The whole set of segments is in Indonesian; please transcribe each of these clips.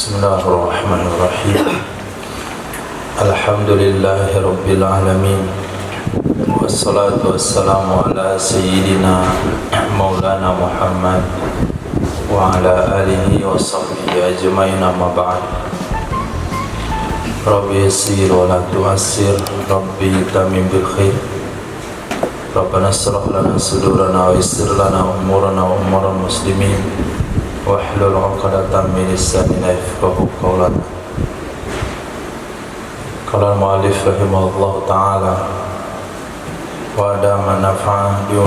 Bismillahirrahmanirrahim. Alhamdulillahirabbil alamin. Wassalatu wassalamu ala sayyidina Maulana Muhammad wa ala alihi wa sahbihi ajmain, amma ba'd. Rabbi yassir wa la tu'assir, Rabbi tamim bil khair. Rabbana shrah lana sudurana wa yassir lana umurana wa umural muslimin wahlul 'uqdatam min lisanina yafqahu qawlana. Qala al-mu'allif rahimahullahu ta'ala wa adama nafa'an bi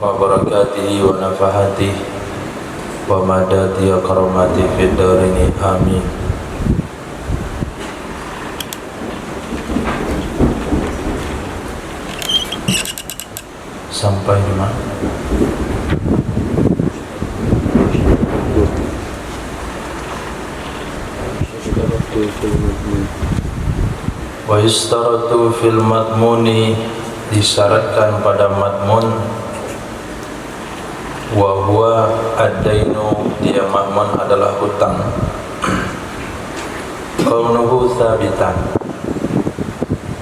wa barakatihi wa nafahatihi wa madadi karamati fid darini amin. Sampai di mana? Wa yustaratu fil madmuni, disyaratkan pada madmun, wa huwa ad-dainu, dia madmun adalah hutang, kaunuhu sabitan,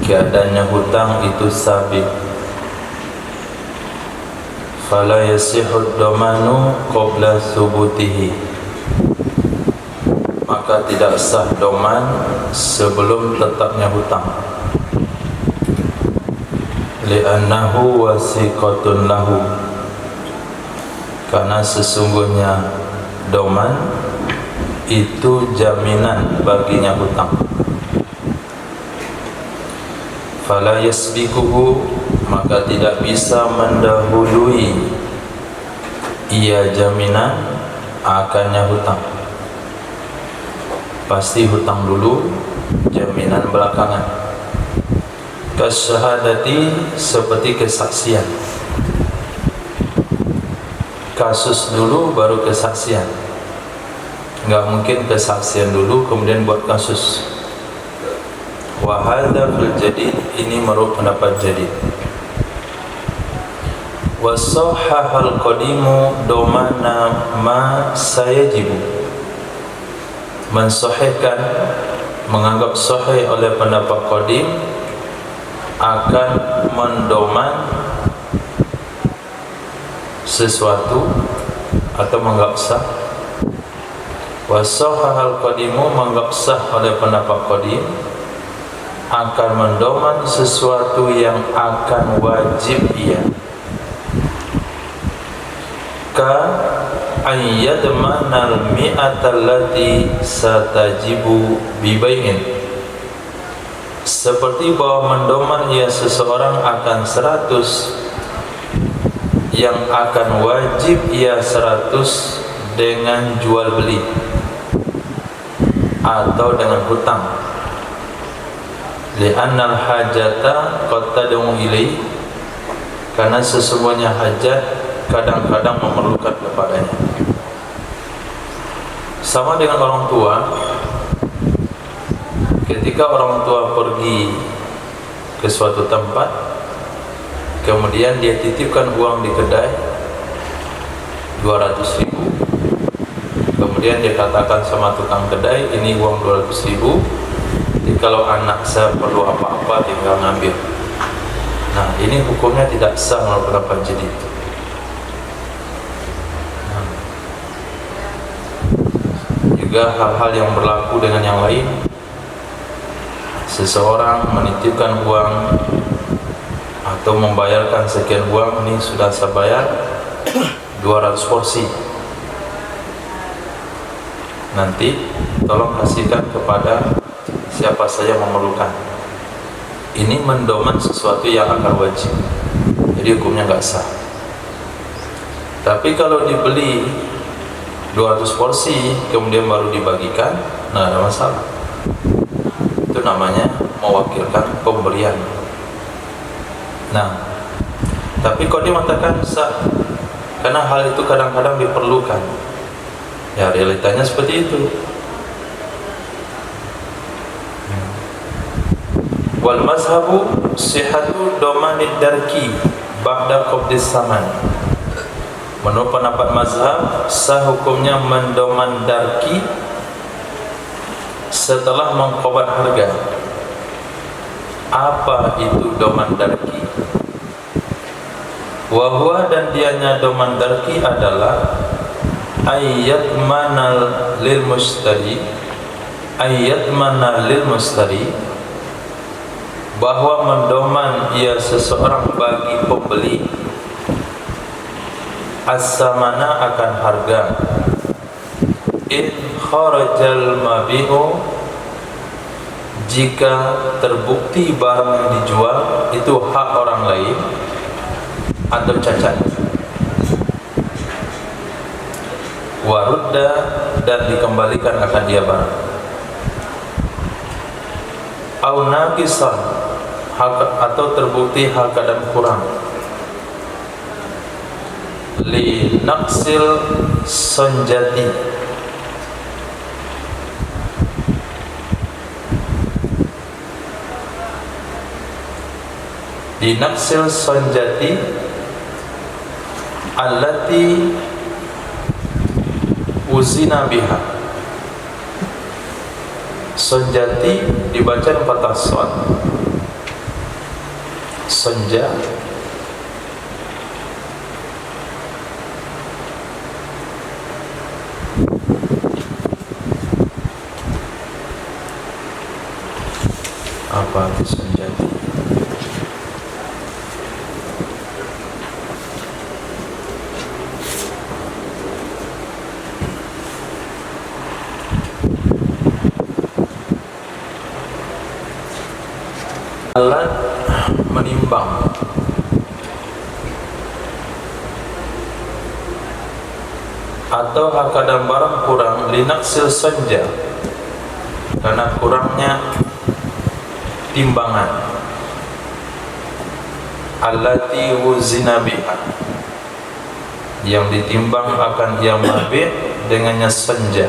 keadaannya hutang itu sabit, fala yasihud domanu qabla subutihi, maka tidak sah doman sebelum tetapnya hutang. Li'annahu wasiqatun lahu, karena sesungguhnya doman itu jaminan baginya hutang. Fala yasbiquhu, maka tidak bisa mendahului ia jaminan akannya hutang. Pasti hutang dulu, jaminan belakangan. Kasyahadati, seperti kesaksian. Kasus dulu baru kesaksian. Enggak mungkin kesaksian dulu kemudian buat kasus. Wa hadza fil jadid, ini menurut pendapat jadid. Wa sahhahal qadimu domana ma sayajibu, mensahihkan, menganggap sahih oleh pendapat qadim akan mendoman sesuatu atau menganggap sah. Wa sahhahal qadimu, menganggap sah oleh pendapat qadim akan mendoman sesuatu yang akan wajib ia, ka ayyadmanal mi'atallati satajibu bibai'in, seperti bahwa mendoman ia seseorang akan 100 yang akan wajib ia 100 dengan jual beli atau dengan hutang. Li'annal hajata qad tad'u ilaihi, karena sesungguhnya hajat kadang-kadang memerlukan kepadanya. Sama dengan orang tua, ketika orang tua pergi ke suatu tempat, kemudian dia titipkan uang di kedai 200.000, kemudian dia katakan sama tukang kedai, ini uang 200.000, jadi kalau anak saya perlu apa-apa tinggal ngambil. Nah, ini hukumnya tidak sah menurut pendapat jadid. Juga hal-hal yang berlaku dengan yang lain. Seseorang menitipkan uang atau membayarkan sekian uang, ini sudah saya bayar 200 porsi, nanti tolong kasihkan kepada siapa saja memerlukan. Ini mendoman sesuatu yang akan wajib, jadi hukumnya nggak sah. Tapi kalau dibeli 200 porsi kemudian baru dibagikan, nah ada masalah. Itu namanya mewakilkan pemberian. Nah, tapi kalau dia mengatakan sah, karena hal itu kadang-kadang diperlukan. Ya, realitanya seperti itu. Wal mazhabu sihhatu domanid darki ba'da qabdis saman, Menurut pendapat mazhab, sah hukumnya mendoman darki setelah mengqabad harga. Apa itu doman darki? Wahwa, dan dianya doman darki adalah ayat manal lil mustari, bahwa mendoman ia seseorang bagi pembeli as-samana akan harga, in kharajal mabi'u, jika terbukti barang yang dijual itu hak orang lain atau cacat, warudda, dan dikembalikan akan dia barang, au naqisan, atau terbukti hal keadaan kurang, li naqsil sanjati, di naqsil sanjati allati uzina biha. Sanjati dibaca dengan fathah shad, senja, apa itu sanjati? Alat menimbang atau hakadam barang kurang, linaksil sanja, karena kurangnya timbangan, allati wuzina biha, yang ditimbang akan ia mabit dengannya sanja,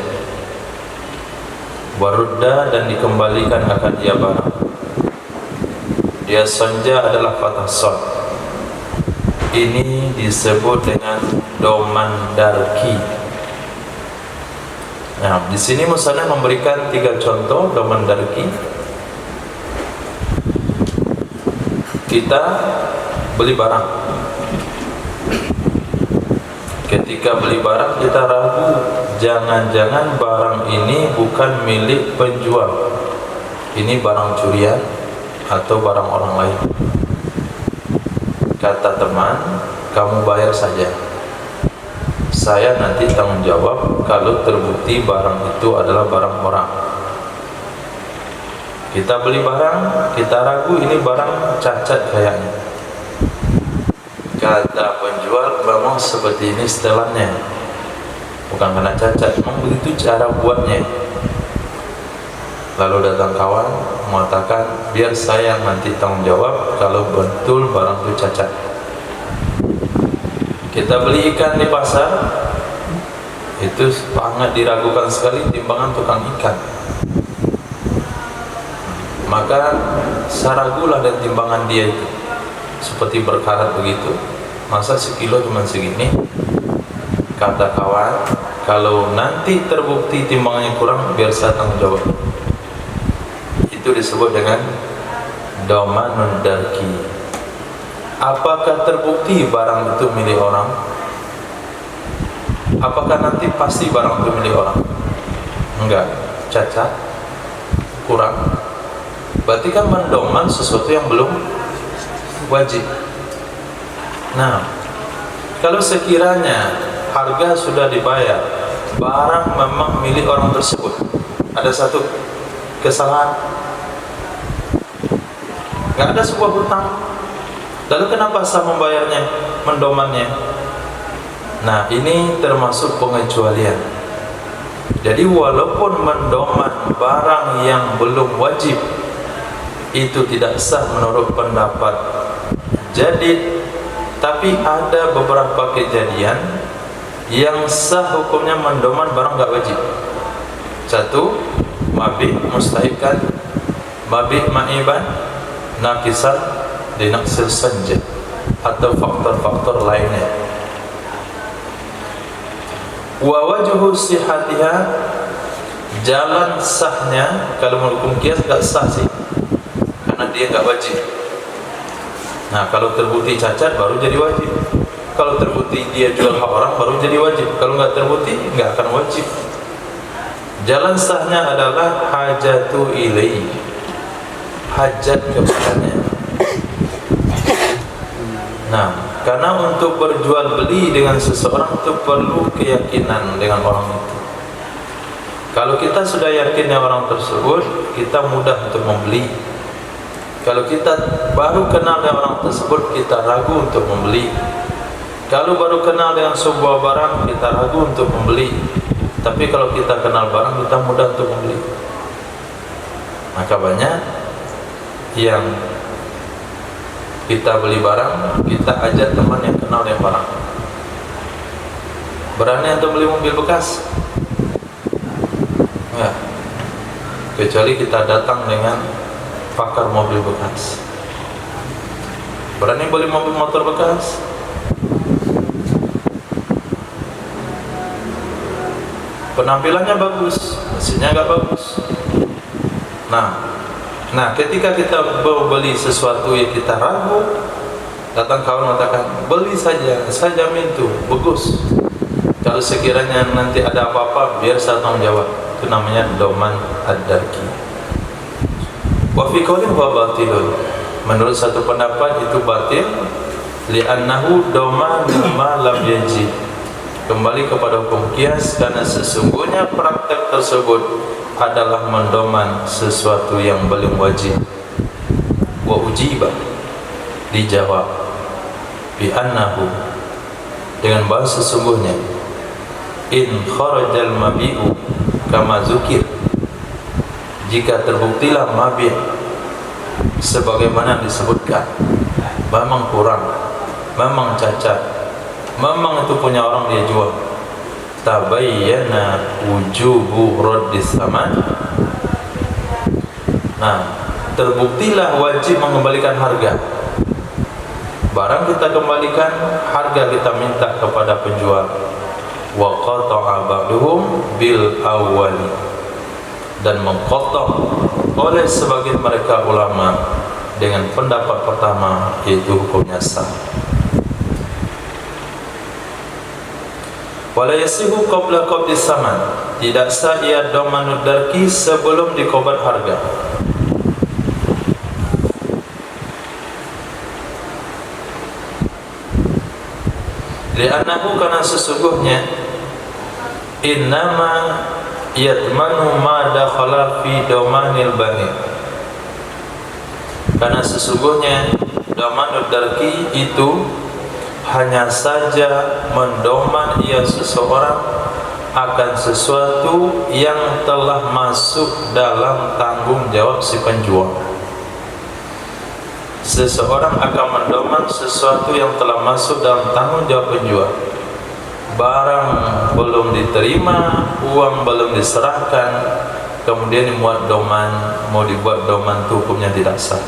warudda, dan dikembalikan akan ia barang. Dia sanja adalah fathah shad. Ini disebut dengan doman darki. Nah, di sini musannaf memberikan 3 contoh doman darki. Kita beli barang. Ketika beli barang kita ragu, jangan-jangan barang ini bukan milik penjual. Ini barang curian atau barang orang lain. Kata teman, kamu bayar saja, saya nanti tanggung jawab kalau terbukti barang itu adalah barang orang. Kita beli barang, kita ragu ini barang cacat kayaknya. Kata penjual, memang seperti ini setelannya, bukan karena cacat, memang begitu cara buatnya. Lalu datang kawan mengatakan, biar saya nanti tanggung jawab kalau betul barang itu cacat. Kita beli ikan di pasar, itu sangat diragukan sekali timbangan tukang ikan. Maka saya ragulah dan timbangan dia itu seperti berkarat begitu. Masa sekilo cuma segini? Kata kawan, kalau nanti terbukti timbangannya kurang, biar saya tanggung jawab. Itu disebut dengan domanun darki. Apakah terbukti barang itu milik orang? Apakah nanti pasti barang itu milik orang? Enggak, cacat, kurang. Berarti kan mendoman sesuatu yang belum wajib. Nah, kalau sekiranya harga sudah dibayar, barang memang milik orang tersebut, ada satu kesalahan, nggak ada sebuah hutang, lalu kenapa sah membayarnya, mendomannya? Nah, ini termasuk pengecualian. Jadi walaupun mendoman barang yang belum wajib itu tidak sah menurut pendapat jadid, tapi ada beberapa kejadian yang sah hukumnya mendoman barang nggak wajib. Satu, mabih mustahikkan, mabih ma'iban, naqisan, dinaqsil sanja, atau faktor-faktor lainnya. Wa wajhu sihhatiha, jalan sahnya, kalau menghukum kias enggak sah sih, karena dia enggak wajib. Nah, kalau terbukti cacat baru jadi wajib. Kalau terbukti dia jual hak orang baru jadi wajib. Kalau enggak terbukti enggak akan wajib. Jalan sahnya adalah hajatu ilaihi, hajat kepadanya. Nah, karena untuk berjual beli dengan seseorang itu perlu keyakinan dengan orang itu. Kalau kita sudah yakin dengan orang tersebut, kita mudah untuk membeli. Kalau kita baru kenal dengan orang tersebut, kita ragu untuk membeli. Kalau baru kenal dengan sebuah barang, kita ragu untuk membeli. Tapi kalau kita kenal barang, kita mudah untuk membeli. Maka banyak yang kita beli barang, kita ajak teman yang kenal dengan barang. Berani untuk beli mobil bekas? Ya. Kecuali kita datang dengan pakar mobil bekas. Berani beli mobil motor bekas? Penampilannya bagus, mesinnya enggak bagus. Nah, ketika kita beli sesuatu yang kita ragu, datang kawan mengatakan, beli saja, saya jamin itu bagus. Kalau sekiranya nanti ada apa-apa, biar saya tanggung jawab. Itu namanya doman ad-darki. Wa fi qaulin huwa batilun. Menurut satu pendapat itu batil, li'annahu domanu ma lam yajib. Kembali kepada hukum qiyas, karena sesungguhnya praktek tersebut adalah mendoman sesuatu yang belum wajib. Wa ujiba, dijawab, bi annahu, dengan bahasa sesungguhnya, in kharajal mabi'u kama zukir, jika terbuktilah mabi' sebagaimana disebutkan, memang kurang, memang cacat, memang itu punya orang dia jual, tabayyana wujubu raddis saman. Nah, terbuktilah wajib mengembalikan harga. Barang kita kembalikan, harga kita minta kepada penjual. Wa qata'a ba'duhum bil awwali, dan mengkotok oleh sebagian mereka ulama dengan pendapat pertama, yaitu hukumnya sah. Wala yasihu qabla qabdis saman, tidak sah ia domanud darki sebelum dikobat harga. Li'annahu, karena sesungguhnya, innama yatmanu ma dakhala fi domanil bani, karena sesungguhnya domanud darki itu hanya saja mendoman ia seseorang akan sesuatu yang telah masuk dalam tanggung jawab si penjual. Seseorang akan mendoman sesuatu yang telah masuk dalam tanggung jawab penjual. Barang belum diterima, uang belum diserahkan, kemudian dibuat doman, mau dibuat doman itu hukumnya tidak sah.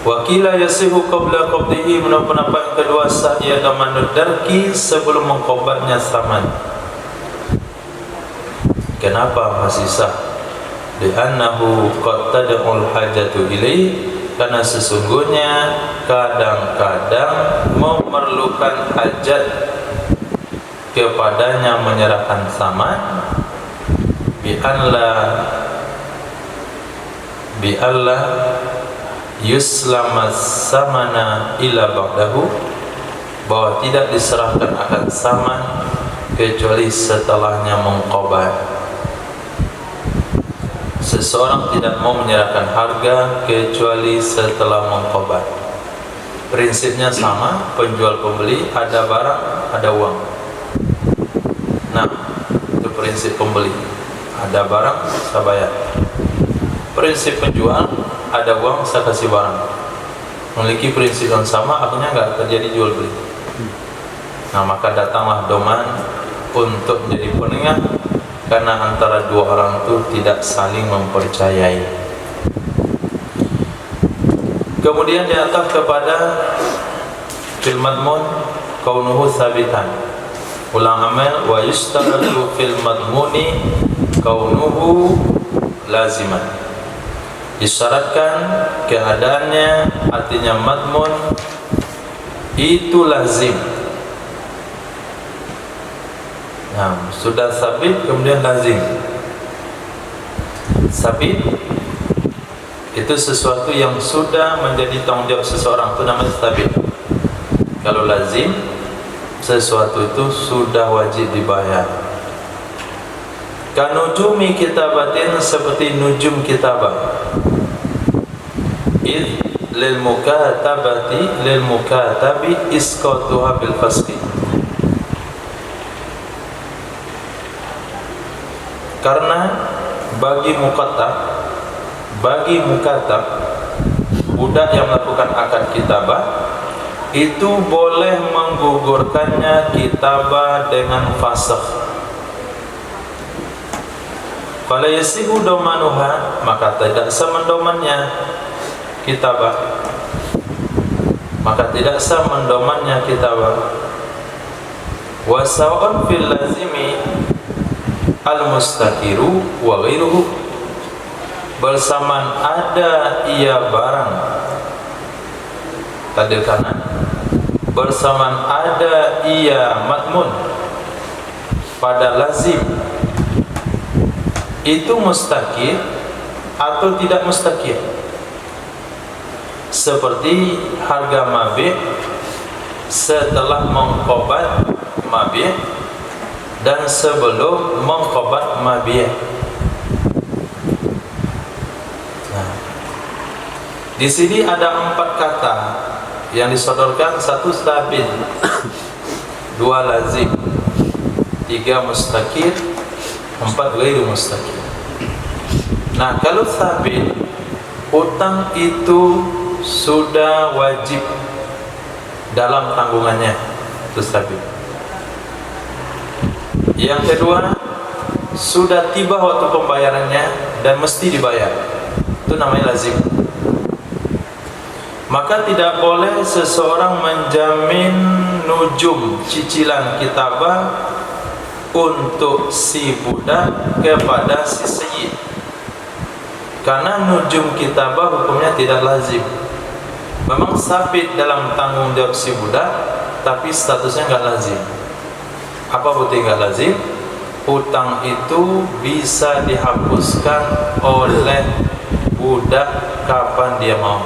Wakila yasihu qabla qabdihi, menurut pendapat kedua sah ia domanud darki sebelum mengkobatnya saman. Kenapa masih sah? Li'annahu qad tad'ul hajatu ilaih, karena sesungguhnya kadang-kadang memerlukan hajat kepadanya menyerahkan saman, bi'alla yuslama samana ila ba'dahu, bahwa tidak diserahkan akan saman kecuali setelahnya mengqabat. Seseorang tidak mau menyerahkan harga kecuali setelah mengqabat. Prinsipnya sama, penjual pembeli, ada barang, ada uang. Nah, itu prinsip pembeli, ada barang, saya bayar. Prinsip penjual, ada uang, saya kasih barang. Memiliki prinsip yang sama, akhirnya enggak terjadi jual beli. Nah, maka datanglah doman untuk menjadi penengah, karena antara dua orang itu tidak saling mempercayai. Kemudian diatas kepada fil madmun kaunuhu sabitan, ulang amal. Wa yustaratu fil madmuni kaunuhu laziman, disyaratkan keadaannya, artinya madmun itu lazim. Nah, sudah sabit kemudian lazim. Sabit itu sesuatu yang sudah menjadi tanggung jawab seseorang, itu namanya sabit. Kalau lazim, sesuatu itu sudah wajib dibayar. Kanujumi kitabatin, seperti nujum kitabah. Id lil mukatabi isqatuha bil fasqi. Karena bagi mukatab budak yang melakukan akad kitabah itu boleh menggugurkannya kitabah dengan fasakh. Kalau yasihu domanuha, maka tidak sah mendomannya kitabah, maka tidak sah mendomannya kitabah. Wasa'un fil lazimi al-mustakiru wa ghairuhu, bersamaan ada ia barang tadi kanan, bersamaan ada ia matmun pada lazim itu mustakir atau tidak mustakir, seperti harga mabih setelah mengqabat mabih dan sebelum mengqabat mabih. Nah, di sini ada 4 kata yang disodorkan, 1 sabit, 2 lazim, 3 mustakir, 4 ghairu mustakir. Nah, kalau sabit, utang itu sudah wajib dalam tanggungannya, itu sabit. Yang kedua, sudah tiba waktu pembayarannya dan mesti dibayar, itu namanya lazim. Maka tidak boleh seseorang menjamin nujum cicilan kitabah untuk si budak kepada si sayyid, karena nujum kitabah hukumnya tidak lazim. Memang sabit dalam tanggung jawab si budak, tapi statusnya enggak lazim. Apa bukti enggak lazim? Utang itu bisa dihapuskan oleh budak kapan dia mau,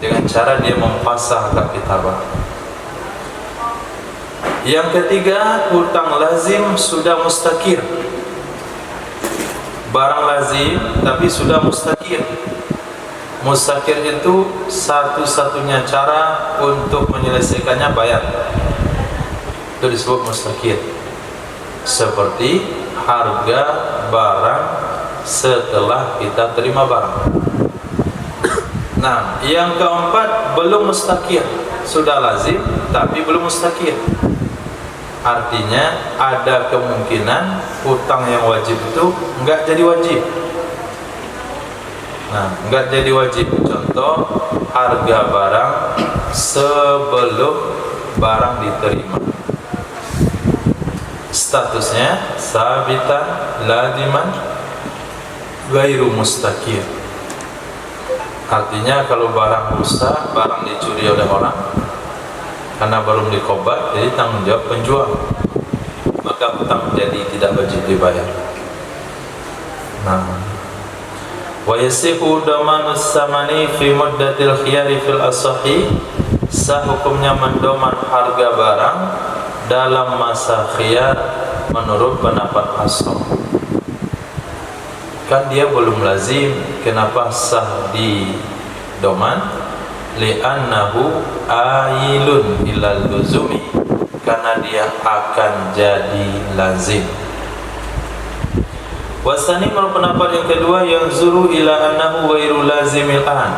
dengan cara dia mempasah akad kitabah. Yang ketiga, utang lazim sudah mustakir. Barang lazim tapi sudah mustakir. Mustakir itu satu-satunya cara untuk menyelesaikannya bayar, itu disebut mustakir. Seperti harga barang setelah kita terima barang. Nah, yang keempat, belum mustakir, sudah lazim tapi belum mustakir. Artinya ada kemungkinan utang yang wajib itu enggak jadi wajib. Nah, enggak jadi wajib. Contoh, harga barang sebelum barang diterima, statusnya sabitan, laziman, ghairu mustakir. Artinya kalau barang rusak, barang dicuri oleh orang karena belum dikobat, jadi tanggung jawab penjual, maka utang jadi tidak wajib dibayar. Nah, wa yasihu damanus samani fi muddatil khiyari fil asahi, sah hukumnya mendoman harga barang dalam masa khiyar menurut pendapat ashab. Kan dia belum lazim, kenapa sah di doman? Li'annahu ailun ilal luzumi, karena dia akan jadi lazim. Wasani menurut pendapat yang kedua, yang zuru ila annahu ghairu lazimil an,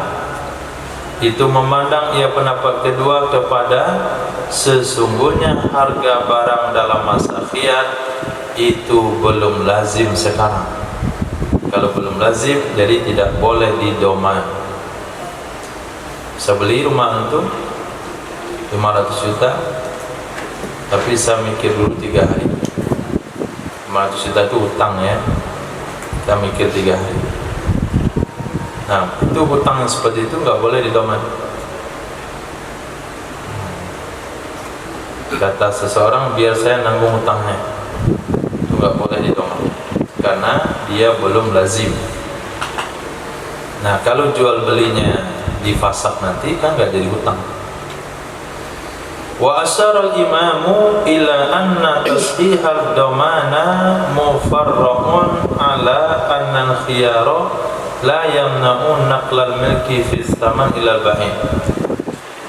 itu memandang ia pendapat kedua kepada sesungguhnya harga barang dalam masa khiyar itu belum lazim sekarang. Kalau belum lazim, jadi tidak boleh didoman. Saya beli rumah itu 500 juta, tapi saya mikir dulu 3 hari. 500 juta itu hutang ya, kita mikir 3 hari. Nah, itu hutang yang seperti itu nggak boleh didoman. Kata seseorang, biar saya nanggung hutangnya, itu nggak boleh didoman, karena dia belum lazim. Nah, kalau jual belinya difasak nanti kan nggak jadi hutang. Wa asyara al-imamu ila anna tasihal domana mufarra'un ala anna al-khiyara la yamna'un naqlal milki fi tsaman ila al-bahi'.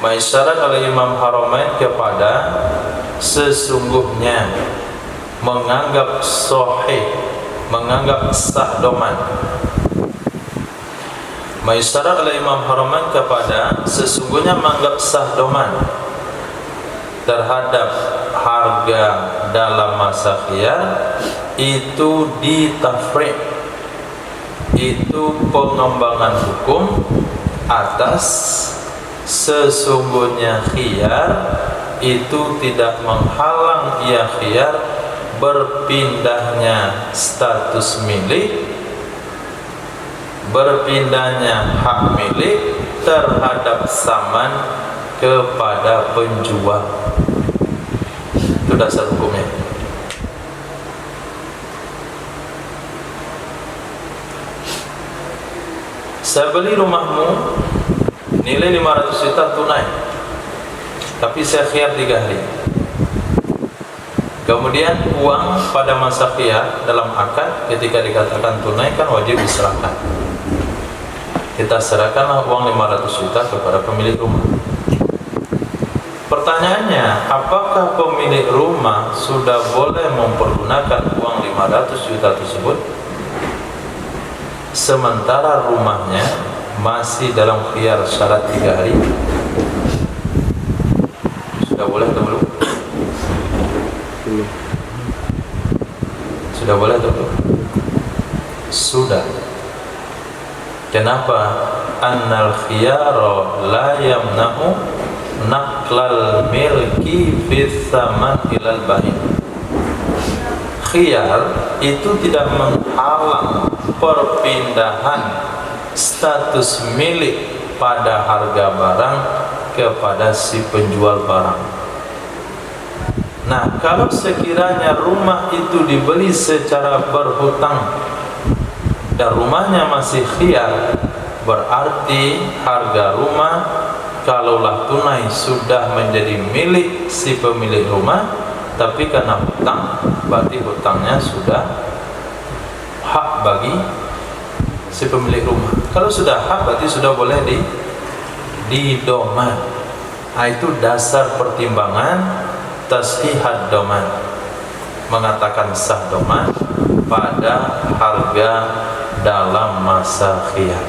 Mengisyarat oleh Imam Haramain kepada sesungguhnya menganggap sahih, menganggap sah doman. Mengisyarat oleh Imam Haramain kepada sesungguhnya menganggap sah doman terhadap harga dalam masa khiyar itu ditafriq, itu pengembangan hukum atas sesungguhnya khiyar itu tidak menghalang ia khiyar berpindahnya status milik, berpindahnya hak milik terhadap saman kepada penjual. Itu dasar hukumnya. Saya beli rumahmu nilai 500 juta tunai, tapi saya khiyar 3 hari. Kemudian uang pada masa khiyar dalam akad ketika dikatakan tunai kan wajib diserahkan. Kita serahkanlah uang 500 juta kepada pemilik rumah. Pertanyaannya, apakah pemilik rumah sudah boleh mempergunakan uang 500 juta tersebut sementara rumahnya masih dalam khiyar syarat 3 hari? Sudah boleh atau belum? Sudah boleh atau belum? Sudah. Kenapa? Annal khiyara la yamna'u naqlal milki fis saman ilal bahin. Khiyar itu tidak menghalang perpindahan status milik pada harga barang kepada si penjual barang. Nah, kalau sekiranya rumah itu dibeli secara berhutang dan rumahnya masih khiyar, berarti harga rumah kalaulah tunai sudah menjadi milik si pemilik rumah, tapi karena hutang, berarti hutangnya sudah hak bagi si pemilik rumah. Kalau sudah hak, berarti sudah boleh didoman. Nah, itu dasar pertimbangan tashihat doman, mengatakan sah doman pada harga dalam masa khiyar.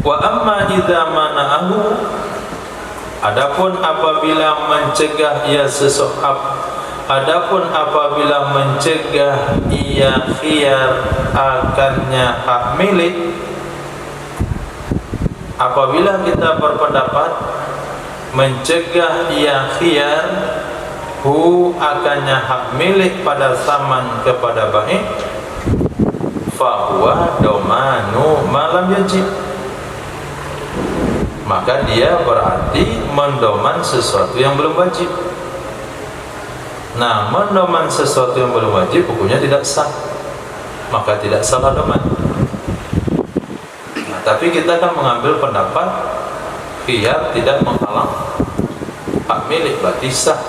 Wa amma idza mana'ahu, adapun apabila mencegah ia adapun apabila mencegah ia khiyar akannya hak milik, apabila kita berpendapat mencegah ia khiyar akannya hak milik pada saman kepada baik, fahuwa domanu malam yajib, maka dia berarti mendoman sesuatu yang belum wajib. Nah, mendoman sesuatu yang belum wajib hukumnya tidak sah, maka tidak salah doman. Nah, tapi kita kan mengambil pendapat khiyar tidak menghalang hak milik, berarti sah.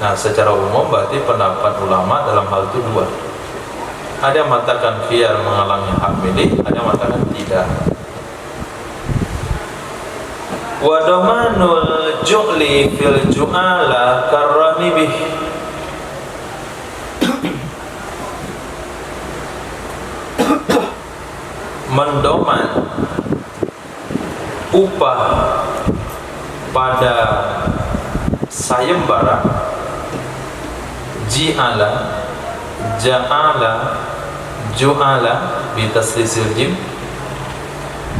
Nah, secara umum berarti pendapat ulama dalam hal itu dua. Ada yang mengatakan khiyar menghalangi hak milik, ada yang mengatakan tidak. Wa damanul ju'li fil ju'ala karranibih, mendoman upah pada sayembara, ji'ala, ja'ala, ju'ala bitaslisil jim,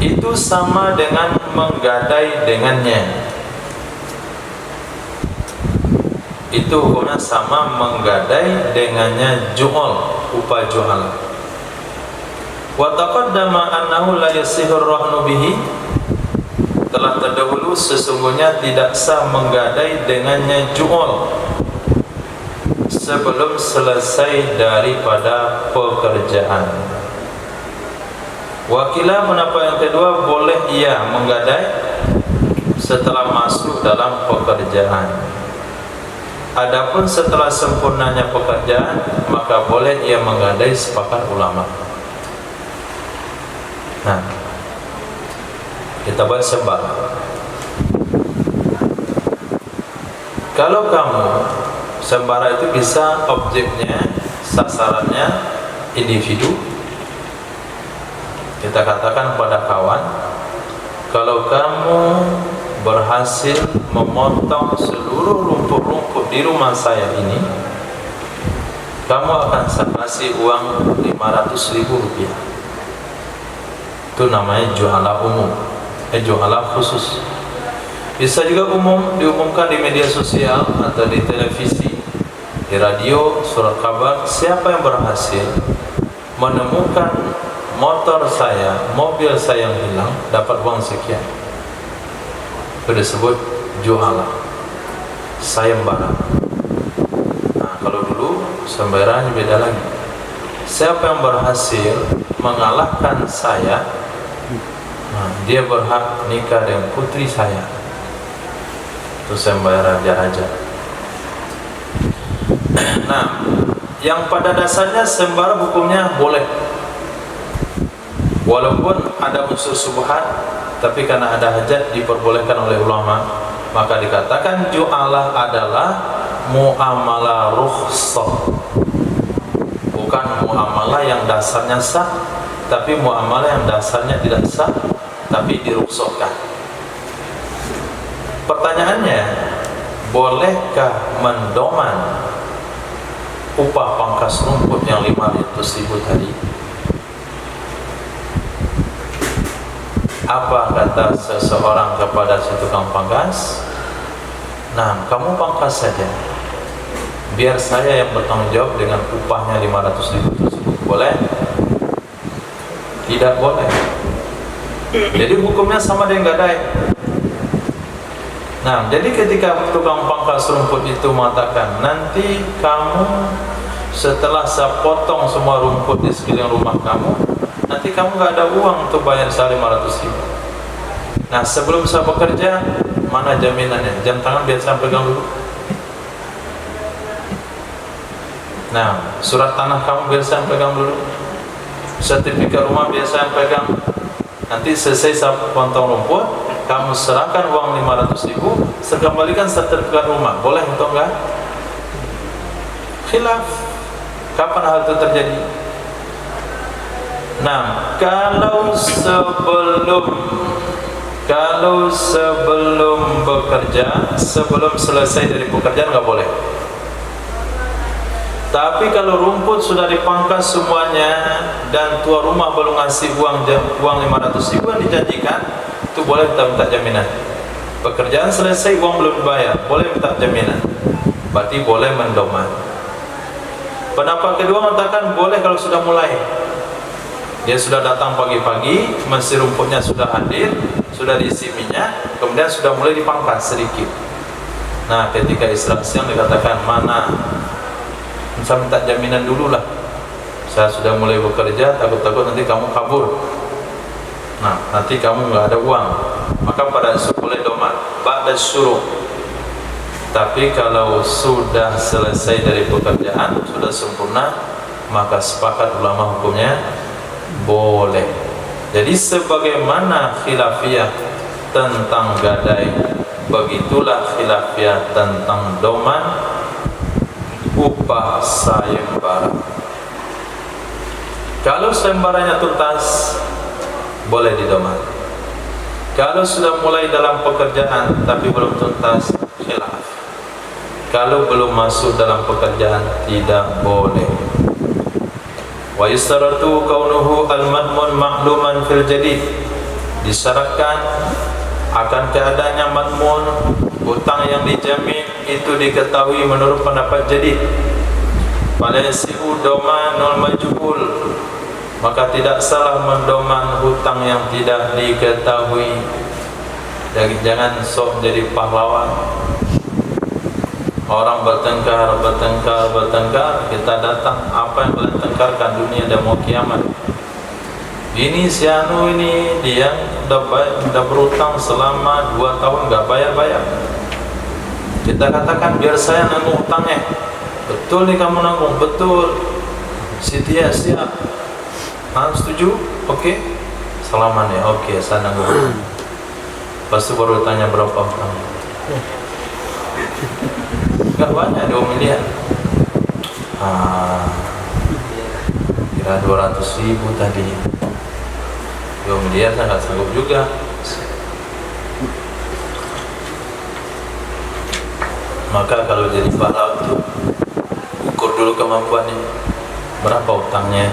itu sama dengan menggadai dengannya. itu hukumnya sama menggadai dengannya ju'al, upah ju'al. Wa taqaddama annahu la yasihur rahnu bihi, telah terdahulu sesungguhnya tidak sah menggadai dengannya ju'al sebelum selesai daripada pekerjaan. Wakilah pendapat yang kedua, boleh ia menggadai setelah masuk dalam pekerjaan. Adapun setelah sempurnanya pekerjaan, maka boleh ia menggadai, sepakat ulama. Nah, kita bahas sembara. Kalau kamu sembara itu bisa objeknya, sasarannya individu. Kita katakan pada kawan, kalau kamu berhasil memotong seluruh rumput-rumput di rumah saya ini, kamu akan saya kasih uang 500.000 rupiah. Itu namanya jualah umum, jualah khusus. Bisa juga umum, diumumkan di media sosial atau di televisi, di radio, surat kabar. Siapa yang berhasil menemukan motor saya, mobil saya yang hilang, dapat uang sekian. Itu disebut jualah, sayembara. Nah, kalau dulu sembaranya beda lagi. Siapa yang berhasil mengalahkan saya, nah, dia berhak nikah dengan putri saya. Itu sembara dia aja. Nah, yang pada dasarnya sembara hukumnya boleh, walaupun ada unsur subhat, tapi karena ada hajat diperbolehkan oleh ulama. Maka dikatakan ju'alah adalah muamalah rukhsah, bukan muamalah yang dasarnya sah, tapi muamalah yang dasarnya tidak sah tapi dirukhsahkan. Pertanyaannya, bolehkah mendoman upah pangkas rumput yang 500.000 tadi? Apa kata seseorang kepada si tukang pangkas? Nah, kamu pangkas saja, biar saya yang bertanggung jawab dengan upahnya 500.000 tersebut. Boleh? Tidak boleh. Jadi hukumnya sama dengan gadai. Nah, jadi ketika tukang pangkas rumput itu mengatakan, nanti kamu setelah saya potong semua rumput di sekeliling rumah kamu, nanti kamu gak ada uang untuk bayar saya 500.000. Nah, sebelum saya bekerja, mana jaminannya? Jam tangan biar saya pegang dulu. Nah, surat tanah kamu biar saya pegang dulu. Sertifikat rumah biar saya pegang. Nanti selesai saya potong rumput, kamu serahkan uang 500.000, saya kembalikan sertifikat rumah. Boleh atau enggak? Khilaf. Kapan hal itu terjadi? Nah, kalau sebelum bekerja, sebelum selesai dari pekerjaan nggak boleh. Tapi kalau rumput sudah dipangkas semuanya dan tuan rumah belum ngasih uang 500.000 yang dijanjikan, itu boleh kita minta jaminan. Pekerjaan selesai, uang belum dibayar, boleh minta jaminan. Berarti boleh mendoman. Pendapat kedua mengatakan boleh kalau sudah mulai. Dia sudah datang pagi-pagi, mesin rumputnya sudah hadir, sudah diisi minyak, kemudian sudah mulai dipangkas sedikit. Nah, ketika istirahat siang dikatakan, mana? Saya minta jaminan dulu lah. Saya sudah mulai bekerja, takut-takut nanti kamu kabur. Nah, nanti kamu nggak ada uang. Maka pada boleh doman, ba'da syuruh. Tapi kalau sudah selesai dari pekerjaan, sudah sempurna, maka sepakat ulama hukumnya boleh. Jadi sebagaimana khilafiyah tentang gadai, begitulah khilafiyah tentang doman, upah sayembara. Kalau sayembaranya tuntas, boleh didoman. Kalau sudah mulai dalam pekerjaan tapi belum tuntas, khilaf. Kalau belum masuk dalam pekerjaan, tidak boleh. Wa yustaratu kaunuhu al-madmun ma'luman fil jadid. Disyaratkan akan keadaannya madmun, hutang yang dijamin itu diketahui menurut pendapat jadid. Falaysi'u domanul majhul, maka tidak salah mendoman hutang yang tidak diketahui. Jadi jangan sok jadi pahlawan. Orang bertengkar, kita datang, apa yang kalian tengkarkan? Dunia dan mau kiamat. Ini si anu ini, dia udah berutang selama 2 tahun gak bayar-bayar. Kita katakan, biar saya nanggung hutangnya. Betul nih kamu nanggung? Betul. Siap. Setuju? Oke. Selamat ya. Oke, saya nanggung. Lepas itu baru tanya berapa hutangnya. Gak banyak, 2 miliar. Kira 200.000 tadi. 2 miliar saya gak sanggup juga. Maka kalau jadi pahlawan itu ukur dulu kemampuannya, berapa utangnya.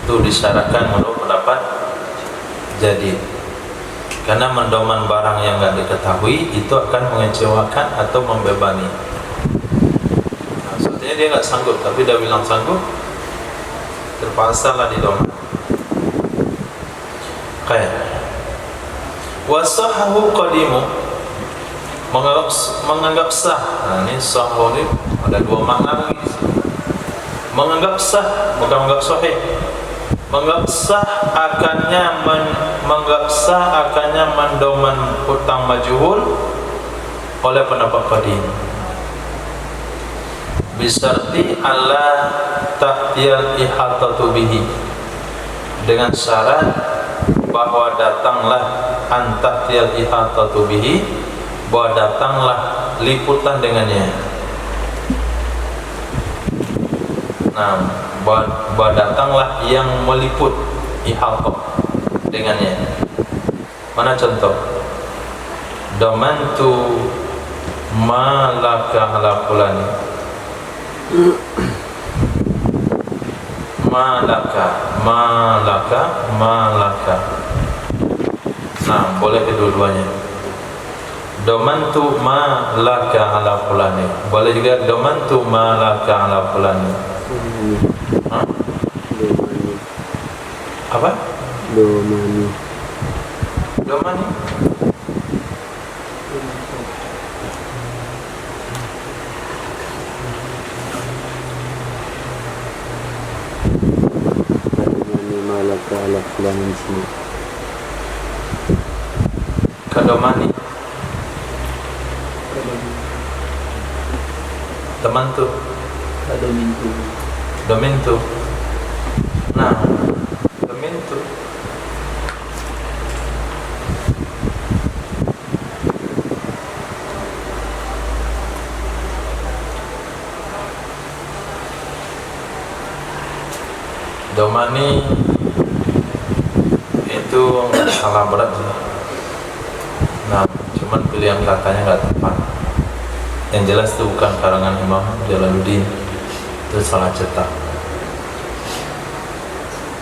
Itu disyaratkan menurut pendapat jadi. Karena mendoman barang yang gak diketahui itu akan mengecewakan atau membebani. Maksudnya dia gak sanggup, tapi dia bilang sanggup, terpaksa lah didoman. Kayak wasahahu qadimu, menganggap sah. Nah, ini sahahu ini ada 2 makna lagi. Menganggap sah, bukan menganggap sahih. Menganggap sah akannya mendoman hutang majhul oleh pendapat qadim. Bisarti alla ta'tiyal ihatatu bihi, dengan syarat bahwa datanglah anta'tiyal ihatatu bihi, bahwa datanglah liputan dengannya. Nah, bahwa datanglah yang meliput ihatah dengannya. Mana contoh? Damantu malaka ala fulani. Malaka. Nah, boleh kedua-duanya. Damantu malaka ala fulani. Boleh juga damantu malaka ala fulani. Apa? Domani. Malaka ala fulani sini. Kadomani. Teman tuh. Domintu. Nah, domintu. Domani itu salah berat sih. Nah, cuman pilihan katanya nggak tepat. Yang jelas itu bukan karangan Imam Jalaluddin, itu salah cetak.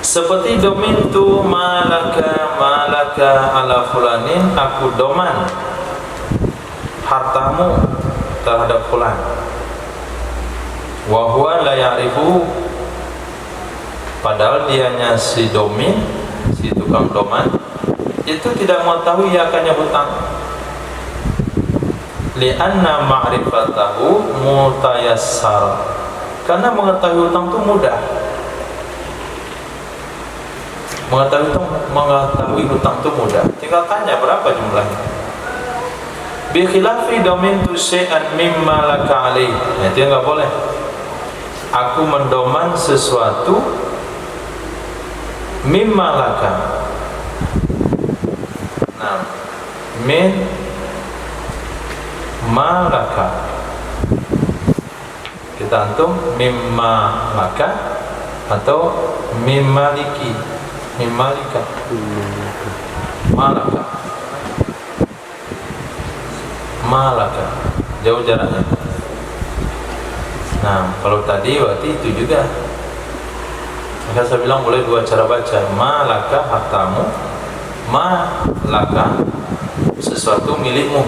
Seperti domintu malaka ala fulanin, aku doman hartamu terhadap fulan. Wa huwa la ya'rifu, padahal dianya si domin, si tukang doman itu tidak mengetahui akannya hutang. Li'anna ma'rifatahu mutayassar, karena mengetahui hutang itu mudah. Mengetahui hutang itu mudah, tinggal tanya berapa jumlahnya. Bi khilafi domintu syai'an mimma laka alaih, itu enggak boleh. Aku mendoman sesuatu mimma laka. Nah, min malaka, kita antum mimma laka atau mimmaliki, mimmalika, malaka, jauh jaraknya. Nah, kalau tadi berarti itu juga. Maka saya bilang boleh 2 cara baca. Malaka hartamu, malaka sesuatu milikmu.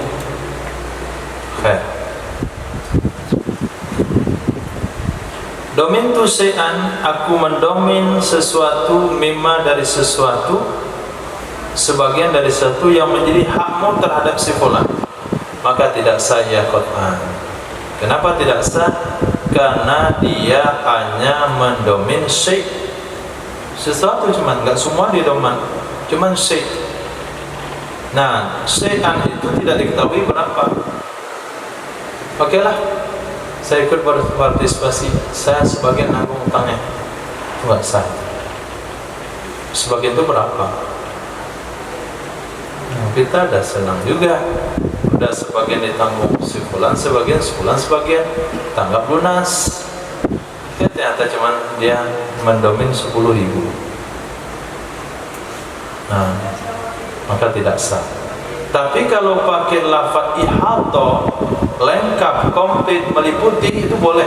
Domintu syai'an, aku mendomin sesuatu, mimma dari sesuatu, sebagian dari sesuatu yang menjadi hakmu terhadap si fulan, maka tidak sah ya qat'an. Kenapa tidak sah? Karena dia hanya mendomin syai', sesuatu, cuman enggak semua dia doman, cuman syai'. Nah, syai'an itu tidak diketahui berapa. Oke lah, saya ikut berpartisipasi, saya sebagian nanggung utangnya, itu nggak sah. Sebagian itu berapa? Nah, kita udah senang juga, udah sebagian ditanggung si fulan, sebagian sebagian tanggap lunas. Ya, ternyata cuman dia mendomin 10.000. Nah, maka tidak sah. Tapi kalau pakai lafaz ihata, lengkap, komplit, meliputi, itu boleh.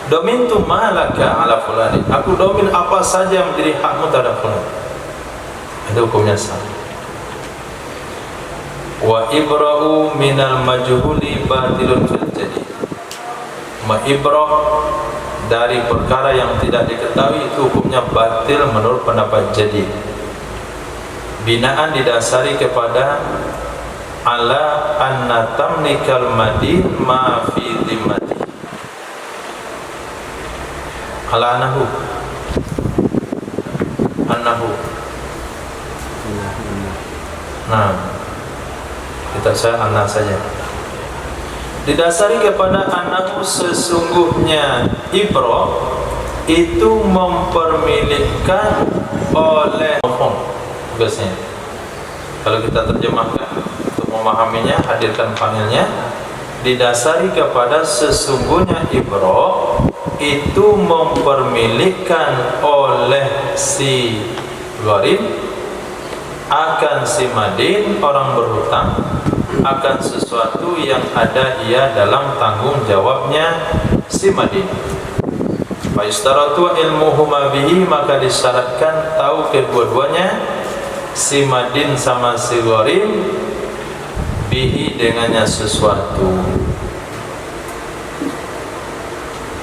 Domintu malaka ala fulani, aku domin apa saja menjadi hakmu terhadap fulan, itu hukumnya sah. Wa ibra'u minal majhuli batilun fil jadi. Ibrah dari perkara yang tidak diketahui itu hukumnya batil menurut pendapat jadi. Binaan didasari kepada ala anna tamnikal madin ma fi dhimmati, ala annahu nah, kita saya anna saja. Didasari kepada annahu, sesungguhnya ibrah itu mempermilikkan oleh tugasnya. Kalau kita terjemahkan untuk memahaminya, hadirkan fa'ilnya, didasari kepada sesungguhnya ibrah itu mempermilikkan oleh si gharib akan si madin, orang berhutang, akan sesuatu yang ada ia dalam tanggung jawabnya si madin. Fa istaratu ilmuhuma bihi, maka disyaratkan tahu kedua-duanya, si madin sama si gharib, bihi dengannya sesuatu.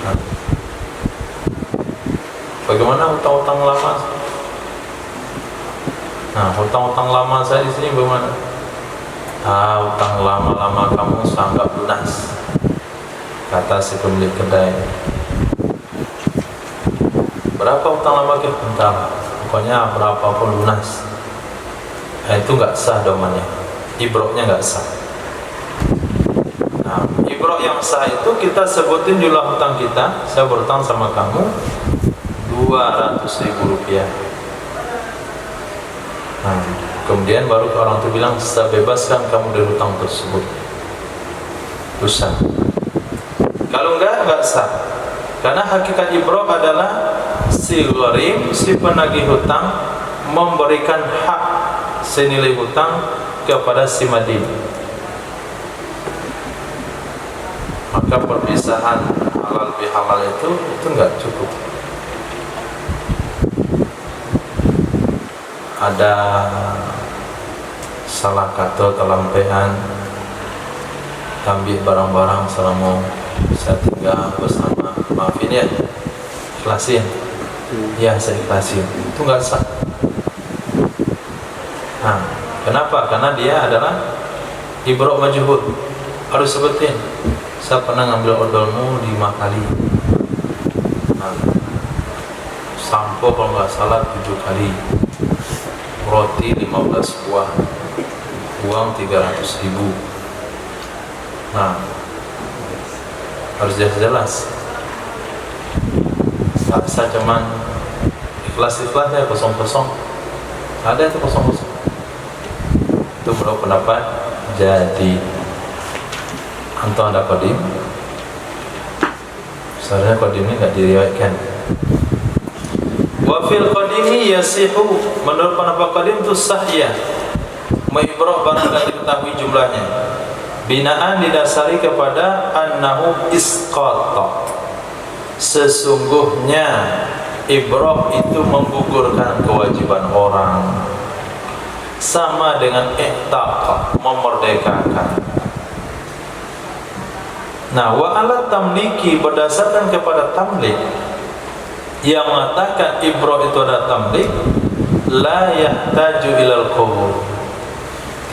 Nah, bagaimana hutang-hutang lama? Nah, hutang-hutang lama saya di sini bagaimana? Hutang lama-lama kamu sanggap lunas, kata si pemilik kedai. Berapa hutang lama ke? Bentar, pokoknya berapapun lunas. Nah, itu nggak sah domannya, ibroknya nggak sah. Nah, ibrok yang sah itu kita sebutin jumlah hutang kita. Saya berhutang sama kamu 200.000 rupiah. Nah, kemudian baru orang itu bilang, saya bebaskan kamu dari hutang tersebut. Usah. Kalau nggak sah. Karena hakikat ibrok adalah si gharib, si penagih hutang, memberikan hak senilai hutang kepada si madin. Maka perpisahan halal bihalal itu enggak cukup. Ada salah kata kelampean, ambil barang-barang selama saya tinggal bersama, maafin ya, ikhlasin. Ya, saya ikhlasin. Itu enggak sah. Nah, kenapa? Karena dia adalah ibrok majhul. Harus sebutin, saya pernah ngambil odolmu 5 kali. Nah, sampo kalau nggak salah 7 kali, roti 15 buah, uang 300.000. Nah, harus jelas-jelas. Nggak bisa cuman ikhlas-ikhlasnya kosong-kosong. Ada itu kosong-kosong. Itu menurut pendapat jadi. Antum ada qadim? Sebenarnya qadim ini nggak diriwayatkan. Wa fil qadimi yasihu, menurut pendapat qadim itu sah ya. Maibrah barang tidak diketahui jumlahnya. Binaan didasari kepada annahu isqata. Sesungguhnya ibrah itu menggugurkan kewajiban orang, sama dengan i'taq, memerdekakan. Nah, wa ala tamliki berdasarkan kepada tamlik yang mengatakan ibrah itu adalah tamlik, la yahtaju ilal qabul,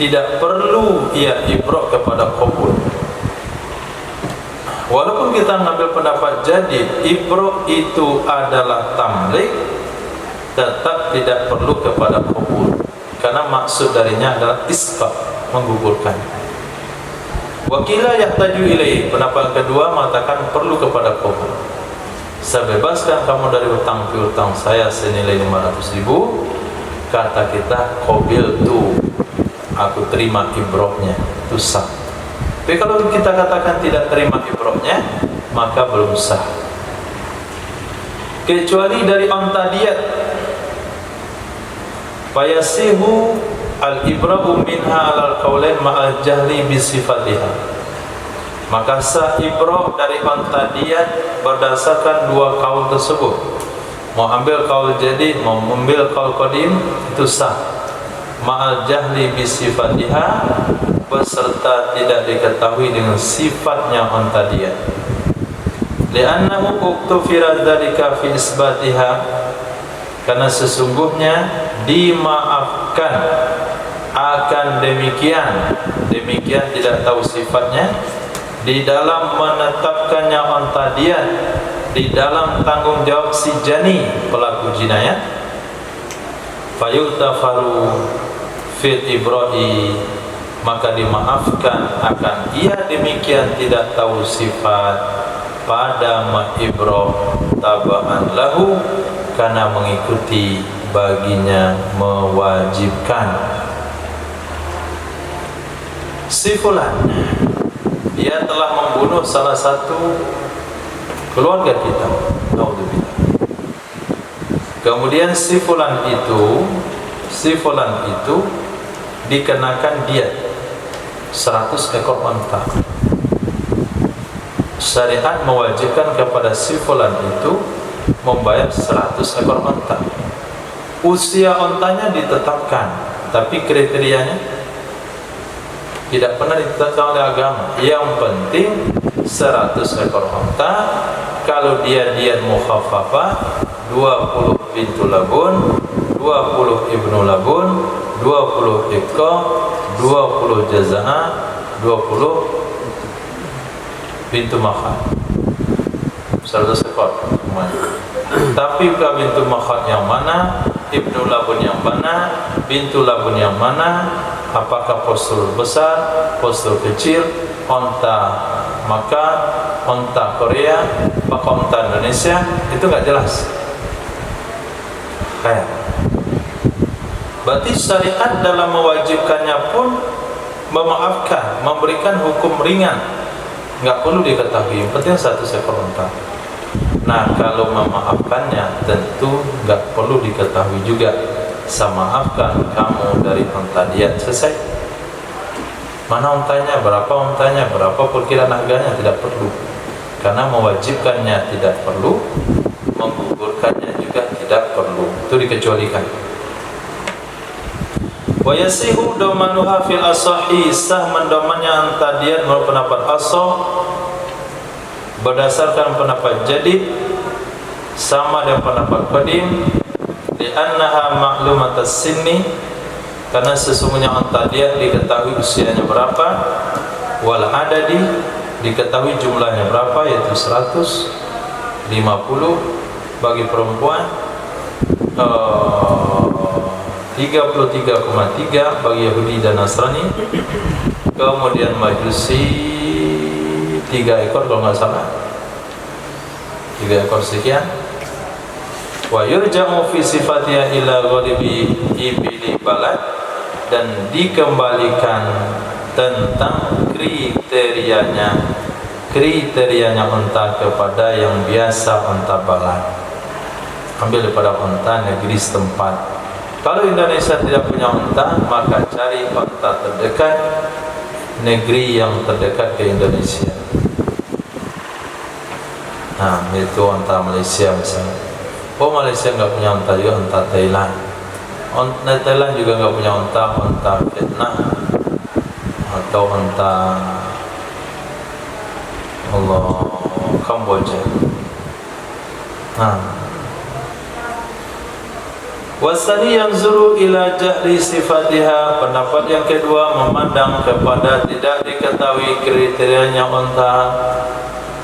tidak perlu ia ibrah kepada qabul. Walaupun kita mengambil pendapat jadi ibrah itu adalah tamlik, tetap tidak perlu kepada qabul, karena maksud darinya adalah isqat, menggugurkan. Wakila yahtaju ilaih, pendapat kedua mengatakan perlu kepada qabul. Saya bebaskan kamu dari hutang piutang saya senilai 500.000. Kata kita qabil tu, aku terima ibrahnya, itu sah. Tapi kalau kita katakan tidak terima ibrahnya, maka belum sah, kecuali dari onta diat. Fayasihu al-ibrahu minha alal qaulain ma'al jahli bisifatiha, maka sah ibrah dari onta diat berdasarkan dua kaul tersebut. Mau ambil kaul jadid, mau ambil kaul qadim, itu sah. Ma'al jahli bisifatiha, beserta tidak diketahui dengan sifatnya onta diat. Li'annahu uktufira dzalika fi isbatiha, karena sesungguhnya dimaafkan akan demikian tidak tahu sifatnya di dalam menetapkannya onta diat, di dalam tanggung jawab si jani pelaku jinayat. Fayutafaru fil ibra'i, maka dimaafkan akan ia demikian tidak tahu sifat pada ma'ibrah taba'an lahu, karena mengikuti baginya mewajibkan. Si fulan, dia telah membunuh salah satu keluarga kita, naudzubillah. Kemudian si fulan itu dikenakan diat 100 ekor unta. Syariat mewajibkan kepada si fulan itu membayar 100 ekor unta. Usia untanya ditetapkan, tapi kriterianya tidak pernah ditetapkan oleh agama. Yang penting 100 ekor unta. Kalau dia diat mukhaffafah, 20 bintu labun, 20 ibnu labun, 20 iqqa, 20 jaza'ah, 20 bintu makhad, 100 ekor semuanya. Tapi bukan bintu makhad yang mana, ibnu labun yang mana, bintu labun yang mana, apakah postur besar, postur kecil, onta Makkah, onta Korea, apakah onta Indonesia, itu nggak jelas. Kayak berarti syariat dalam mewajibkannya pun memaafkan, memberikan hukum ringan, nggak perlu diketahui, yang penting 1 ekor unta. Nah, kalau memaafkannya tentu nggak perlu diketahui juga. Saya maafkan kamu dari unta diat, selesai. Mana untanya, berapa untanya, berapa perkiraan harganya, tidak perlu. Karena mewajibkannya tidak perlu, menggugurkannya juga tidak perlu, itu dikecualikan. Wa yasihu domanuha fil asahi, sah mendomannya unta diat menurut pendapat asah, berdasarkan pendapat jadid sama dengan pendapat qadim. Li'annaha ma'lumatas sinni, karena sesungguhnya unta diat diketahui usianya berapa, wal adadi, diketahui jumlahnya berapa, yaitu 150 bagi perempuan, 33,3 bagi Yahudi dan Nasrani, kemudian Majusi 3 ekor kalau nggak salah, 3 ekor sekian. Wa yurja'u fi sifatiha ila ghalibi ibili balad, dan dikembalikan tentang kriterianya unta kepada yang biasa unta balad, ambil daripada unta negeri setempat. Kalau Indonesia tidak punya unta, maka cari unta terdekat, negeri yang terdekat ke Indonesia. Nah, itu unta Malaysia misalnya. Oh, Malaysia nggak punya unta juga, unta Thailand. Thailand juga nggak punya unta Vietnam atau unta Allah Kamboja. Wasani yanzuru ila jahri sifatiha. Pendapat yang kedua memandang kepada tidak diketahui kriterianya unta.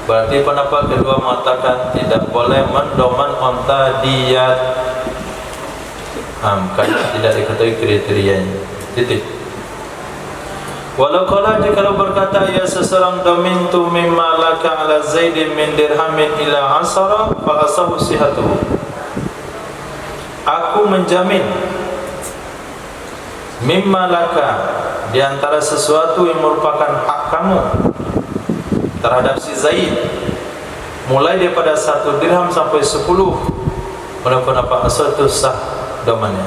Berarti pendapat kedua mengatakan tidak boleh mendoman unta diat karena tidak diketahui kriterianya. Titik. Walau kala jikalau berkata ya seseorang domintu mimma laka ala zaidin min dirhamin ila asara fa asahu sihatuhu. Aku menjamin mimma laka, di antara sesuatu yang merupakan hak kamu terhadap si Zaid, mulai daripada 1 dirham sampai 10, menurut pendapat asal itu sah domannya.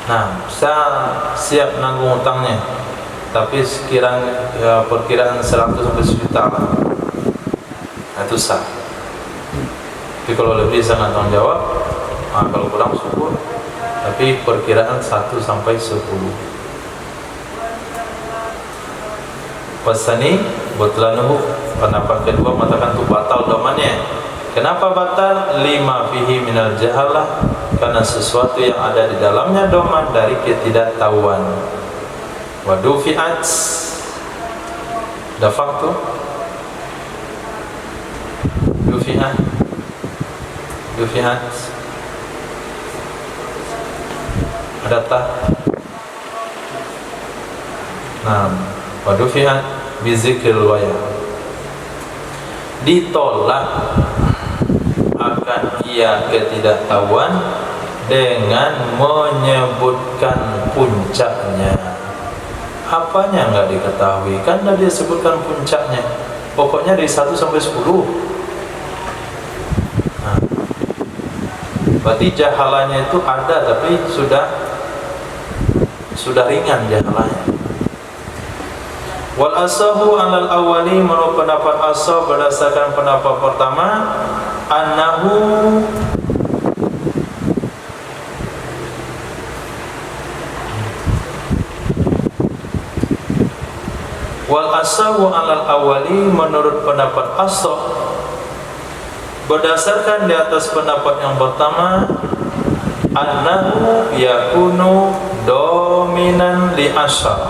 Nah, saya siap nanggung hutangnya, tapi sekiranya perkiraan 100 sampai 1 juta lah, nah, itu sah. Tapi kalau lebih saya nggak tanggung jawab. Kalau kurang syukur, tapi perkiraan 1 sampai 10. Pasani butlanuhu, pendapat kedua mengatakan itu batal domannya. Kenapa batal? Lima fihi minal jahalah, karena sesuatu yang ada di dalamnya doman dari ketidaktahuan. Wadufi'at dafaktu dufi'at data. Nah, wadufi'at bizikril waya, ditolak akan ia ketidaktahuan dengan menyebutkan puncaknya. Apanya enggak diketahui, kan dah dia sebutkan puncaknya. Pokoknya dari 1 sampai 10. Nah, berarti jahalanya itu ada, tapi sudah ringan jahalanya. Wal asahu alal awali, menurut pendapat asah berdasarkan pendapat pertama, annahu wal asahu alal awali, menurut pendapat asah berdasarkan di atas pendapat yang pertama, annahu yakunu dominan li asyar,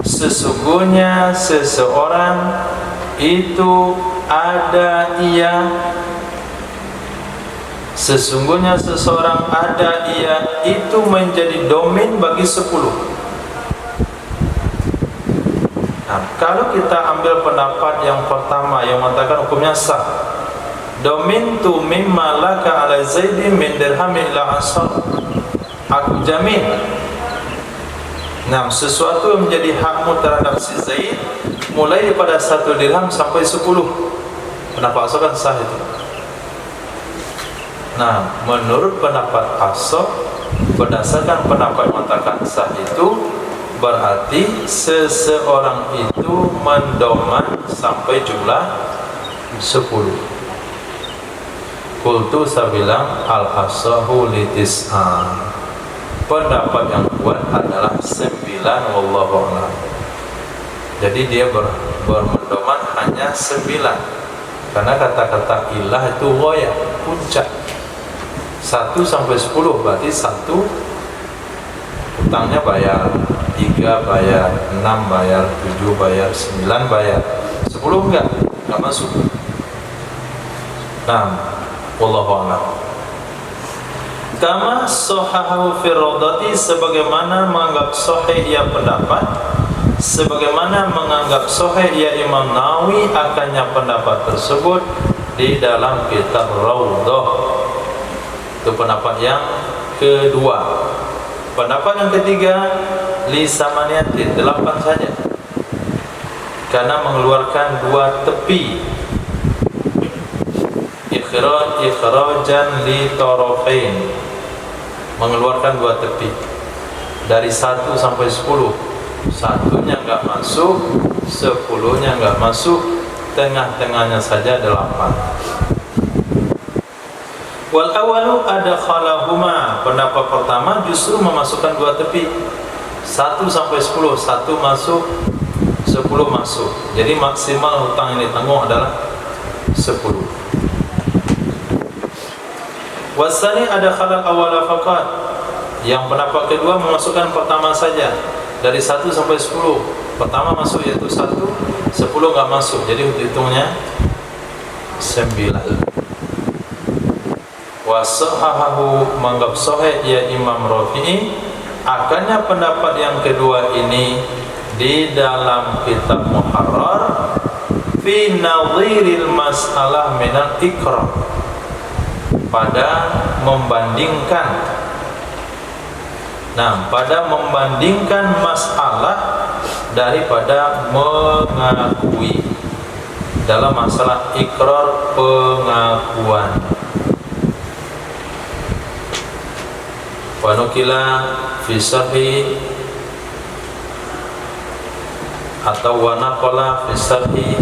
sesungguhnya seseorang itu ada ia, sesungguhnya seseorang ada ia itu menjadi domin bagi 10. Nah, kalau kita ambil pendapat yang pertama yang mengatakan hukumnya sah, domintu mimma laka ala zaidin min dirhamin ila asar, aku jamin, nah, sesuatu yang menjadi hakmu terhadap si Zaid mulai daripada 1 dirham sampai 10. Pendapat asal kan sah itu. Nah, menurut pendapat asal, berdasarkan pendapat mengatakan sah itu, berarti seseorang itu mendoman sampai jumlah 10. Kultu saya bilang al-asahu litis'an, pendapat yang kuat adalah 9, wallahu a'lam. Jadi dia bermendoman hanya 9, karena kata-kata ilah itu ghaya, puncak. 1 sampai 10 berarti 1 hutangnya bayar, 3 bayar, 6 bayar, 7 bayar, 9 bayar, 10 enggak masuk. Nah, wallahu a'lam. Kama sahahu fi rawdati, sebagaimana menganggap sahih ia pendapat, sebagaimana menganggap sahih ia Imam Nawawi akannya pendapat tersebut di dalam kitab Rawdah. Itu pendapat yang kedua. Pendapat yang ketiga, li samaniyatin, 8 saja, karena mengeluarkan 2 tepi, ikhrajan li tarafain, mengeluarkan 2 tepi dari 1 sampai 10. 1-nya enggak masuk, 10-nya enggak masuk, tengah-tengahnya saja 8. Wal awalu adkhalahuma, pendapat pertama justru memasukkan 2 tepi, 1 sampai 10, 1 masuk, 10 masuk. Jadi maksimal hutang yang ditanggung adalah 10. Wasani ada khalal awal faqat. Yang pendapat kedua memasukkan pertama saja, dari 1 sampai 10. Pertama masuk yaitu 1, 10 enggak masuk. Jadi hitungnya 9. Wasahahu menganggap sahih ya Imam Rafi'i. Akannya pendapat yang kedua ini di dalam kitab Muharrar fi nadhiril mas'alah minal ikrar, pada membandingkan masalah daripada mengakui dalam masalah ikrar, pengakuan. Wanukila fi syarhi atau wanaqala fi syarhi,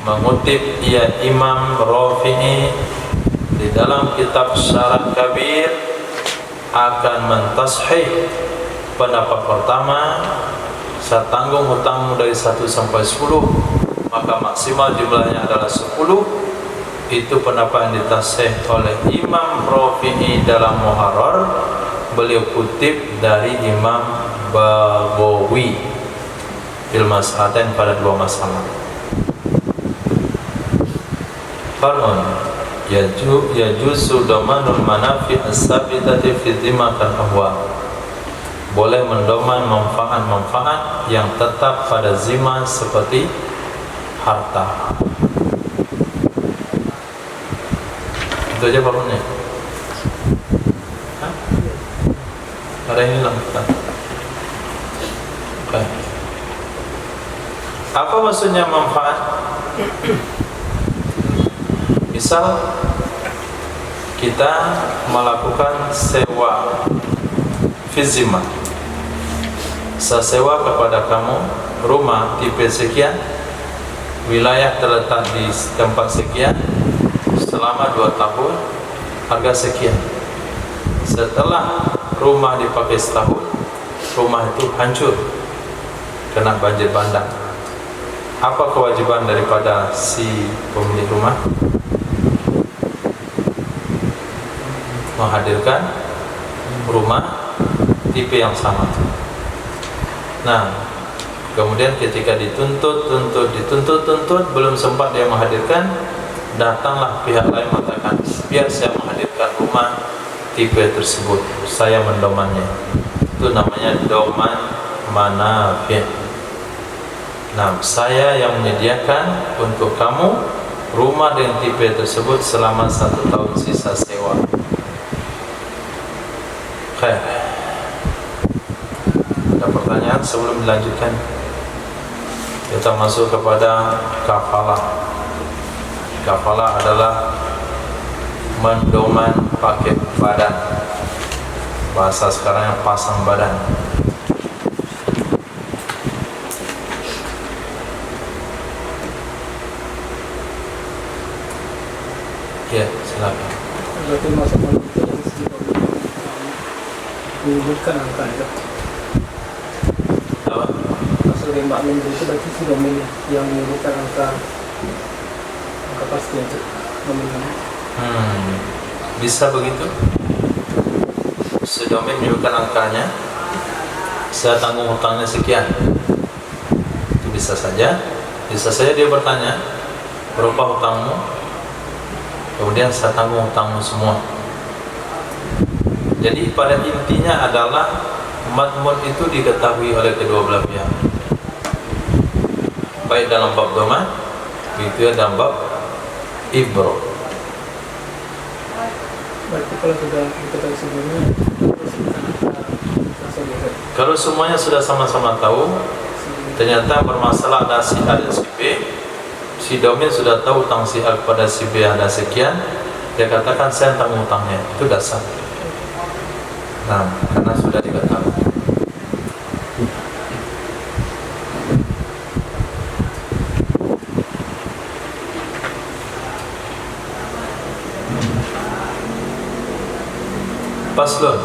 mengutip ia Imam Rafi'i di dalam kitab Syarah Kabir akan mentashih pendapat pertama, saya tanggung hutangmu dari 1 sampai 10, maka maksimal jumlahnya adalah 10. Itu pendapat yang ditashih oleh Imam Rafi'i dalam Muharrar. Beliau kutip dari Imam Baghawi fil mas'alatain, pada 2 masalah. Far'un yajuzu damanul manafi as-sabitati fi dhimmatil ahwa. Boleh mendoman manfaat-manfaat yang tetap pada zimah seperti harta. Itu aja far'unnya. Ada yang hilang. Okay. Apa maksudnya manfaat? Misal kita melakukan sewa fizima, saya sewa kepada kamu rumah tipe sekian, wilayah terletak di tempat sekian, selama 2 tahun, harga sekian. Setelah rumah dipakai setahun, rumah itu hancur, kena banjir bandang. Apa kewajiban daripada si pemilik rumah? Menghadirkan rumah tipe yang sama. Nah, kemudian ketika dituntut belum sempat dia menghadirkan, datanglah pihak lain mengatakan, biar saya menghadirkan rumah tipe tersebut, saya mendomannya. Itu namanya doman manafi'. Nah, saya yang menyediakan untuk kamu rumah dengan tipe tersebut selama 1 tahun sisa sewa. Okay. Ada pertanyaan sebelum dilanjutkan? Kita masuk kepada kafalah. Kafalah adalah mendoman pakai badan. Bahasa sekarang yang pasang badan. Ya, silakan. Berarti masuk dalam segi menyebutkan angka itu. Apa? Maksud yang maklum itu berarti si domain yang menyebutkan angka pasti itu domain. Bisa begitu. Sedomain menyebutkan angkanya, saya tanggung hutangnya sekian. Itu bisa saja. Bisa saja dia bertanya, berapa hutangmu? Kemudian saya tanggung hutangmu semua. Jadi pada intinya adalah madmun itu diketahui oleh kedua belah pihak, baik dalam bab doman, begitu ya dalam bab ibro. Berarti kalau sudah diketahui sebelumnya, kalau semuanya sudah sama-sama tahu, ternyata bermasalah ada si A dan si B, si domain sudah tahu hutang si A kepada si B ada sekian, dia katakan saya tanggung hutangnya, itu dasar. Nah, karena sudah diketahui. Faslun.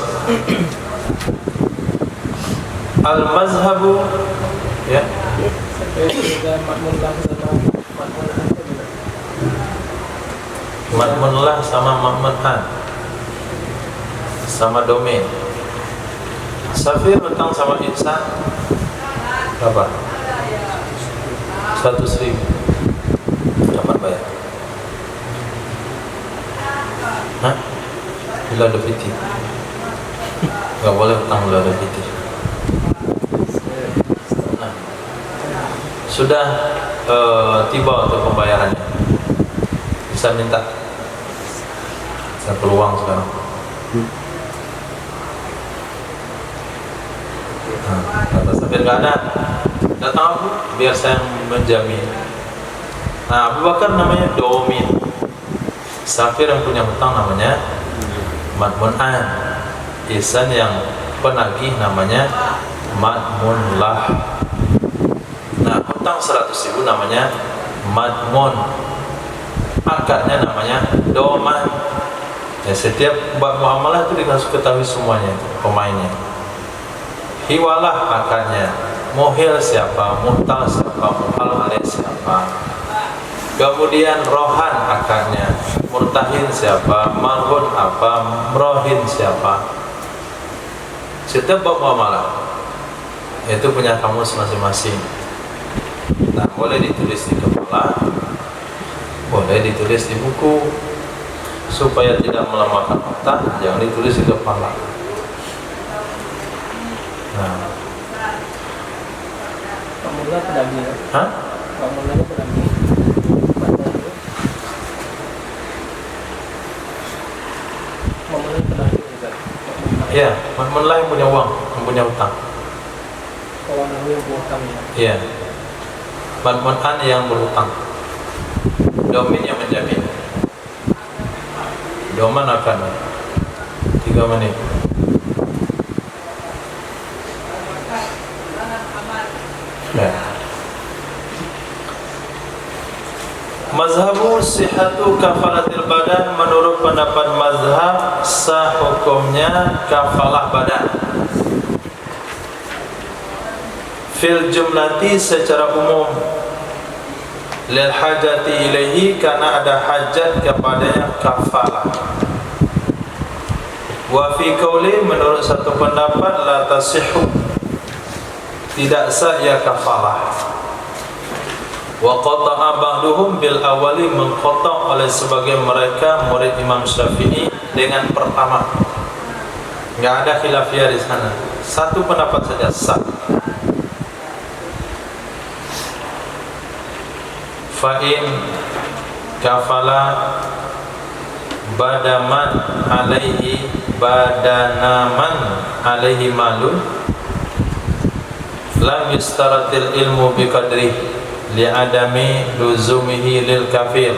Al-mazhabu, ya, Sampai juga makmun lah sama makmun lah itu juga. Makmun lah sama makmun an sama domain. Safir hutang sama insan berapa? 100.000. Kapan bayar? Hah? Bila ada fitih? Gak boleh hutang bila ada fitih. Nah, sudah tiba untuk pembayarannya, bisa minta. Saya peluang sekarang. Nah, kata Safir gak ada, datang aku biar saya menjamin. Nah, Abu Bakar namanya domin, Safir yang punya hutang namanya madmun an, Ihsan yang penagih namanya madmun lah. Nah, hutang 100.000 namanya madmun, akadnya namanya doman. Ya, setiap bab muamalah itu dikasih ketahui semuanya, pemainnya. Hiwalah akadnya, muhil siapa, muhtal siapa, muhal alaih siapa. Kemudian rohan akadnya, murtahin siapa, marhun apa, mrohin siapa. Setiap bab muamalah itu punya kamus masing-masing. Nah, boleh ditulis di kepala, boleh ditulis di buku. Supaya tidak melemahkan otak, jangan ditulis di kepala. Nah, Makmun pedaging. hah? Makmun pedaging. Makmun pedaging juga. Iya, makmun lah yang punya uang, yang punya utang. Kalau nahu yang berhutang ya. Iya, makmun an yang berhutang, domin yang menjamin. Doman akan 3 menit. Ya. Mazhabu sihatu kafalatil badan, menurut pendapat mazhab sah hukumnya kafalah badan. Fil jumlati secara umum, lil hajati ilaihi karena ada hajat kepadanya kafalah. Wa fi qauli menurut satu pendapat la tasihhu, tidak sah ya kafalah. Wa qata'a ba'duhum bil awali, mengqata' oleh sebagian mereka murid Imam Syafi'i dengan pertama. Enggak ada khilafiyah di sana. Satu pendapat saja sah. Fa'in kafala badaman alaihi badanaman alaihi malun lam yustaratil ilmu biqadri li'adami luzumihi lil kafir.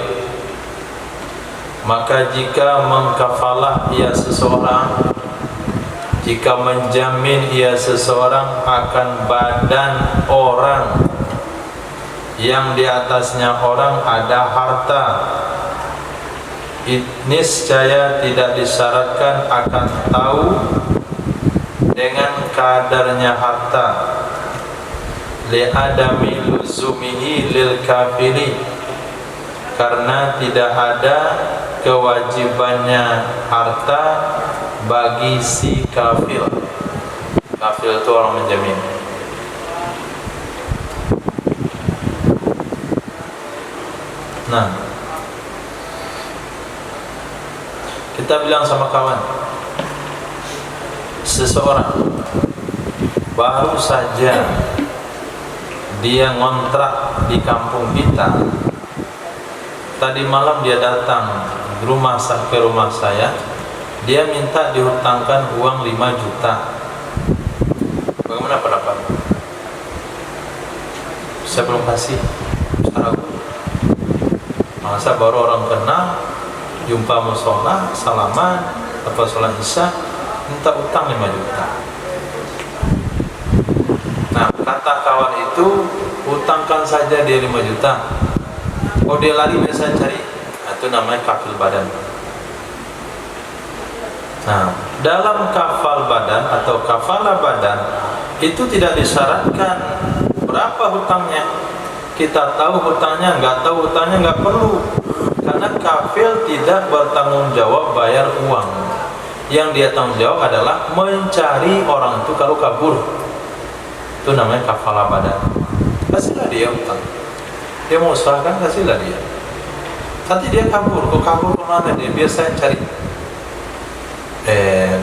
Maka jika mengkafalah ia seseorang, jika menjamin ia seseorang akan badan orang yang di atasnya orang ada harta, niscaya tidak disyaratkan akan tahu dengan kadarnya harta, li'adami luzumihi lil kafiri, karena tidak ada kewajibannya harta bagi si kafir. Kafir itu orang menjamin. Nah, kita bilang sama kawan, seseorang baru saja dia ngontrak di kampung kita, tadi malam dia datang ke rumah saya, dia minta dihutangkan uang 5 juta. Bagaimana pendapat? Saya belum kasih, saya ragu. Masa baru orang kenal, jumpa musola, salaman, apa sholat isya, minta utang 5 juta. Nah, kata kawan itu, utangkan saja dia 5 juta. Oh, dia lari biasa cari. Nah, itu namanya kafil badan. Nah, dalam kafal badan atau kafalah badan itu tidak disyaratkan berapa hutangnya. Kita tahu hutangnya, nggak tahu hutangnya nggak perlu, karena kafil tidak bertanggung jawab bayar uang. Yang dia tanggung jawab adalah mencari orang itu kalau kabur. Itu namanya kafalah badan. Kasihlah dia hutang. Dia mau usahakan, kasihlah dia. Nanti dia kabur, kok kabur kemana dia? Biar saya cari.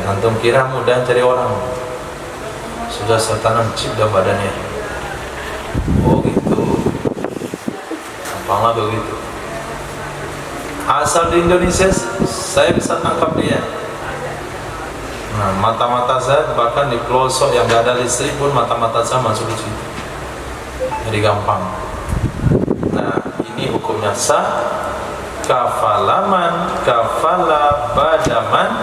Antum kira mudah cari orang? Sudah saya tanam chip dalam badannya. Oh gitu. Gampanglah begitu. Asal di Indonesia saya bisa tangkap dia. Nah, mata-mata saya bahkan di pelosok yang gak ada listrik pun mata-mata saya masuk di situ. Jadi gampang. Nah, ini hukumnya sah. Kafalaman kafala badaman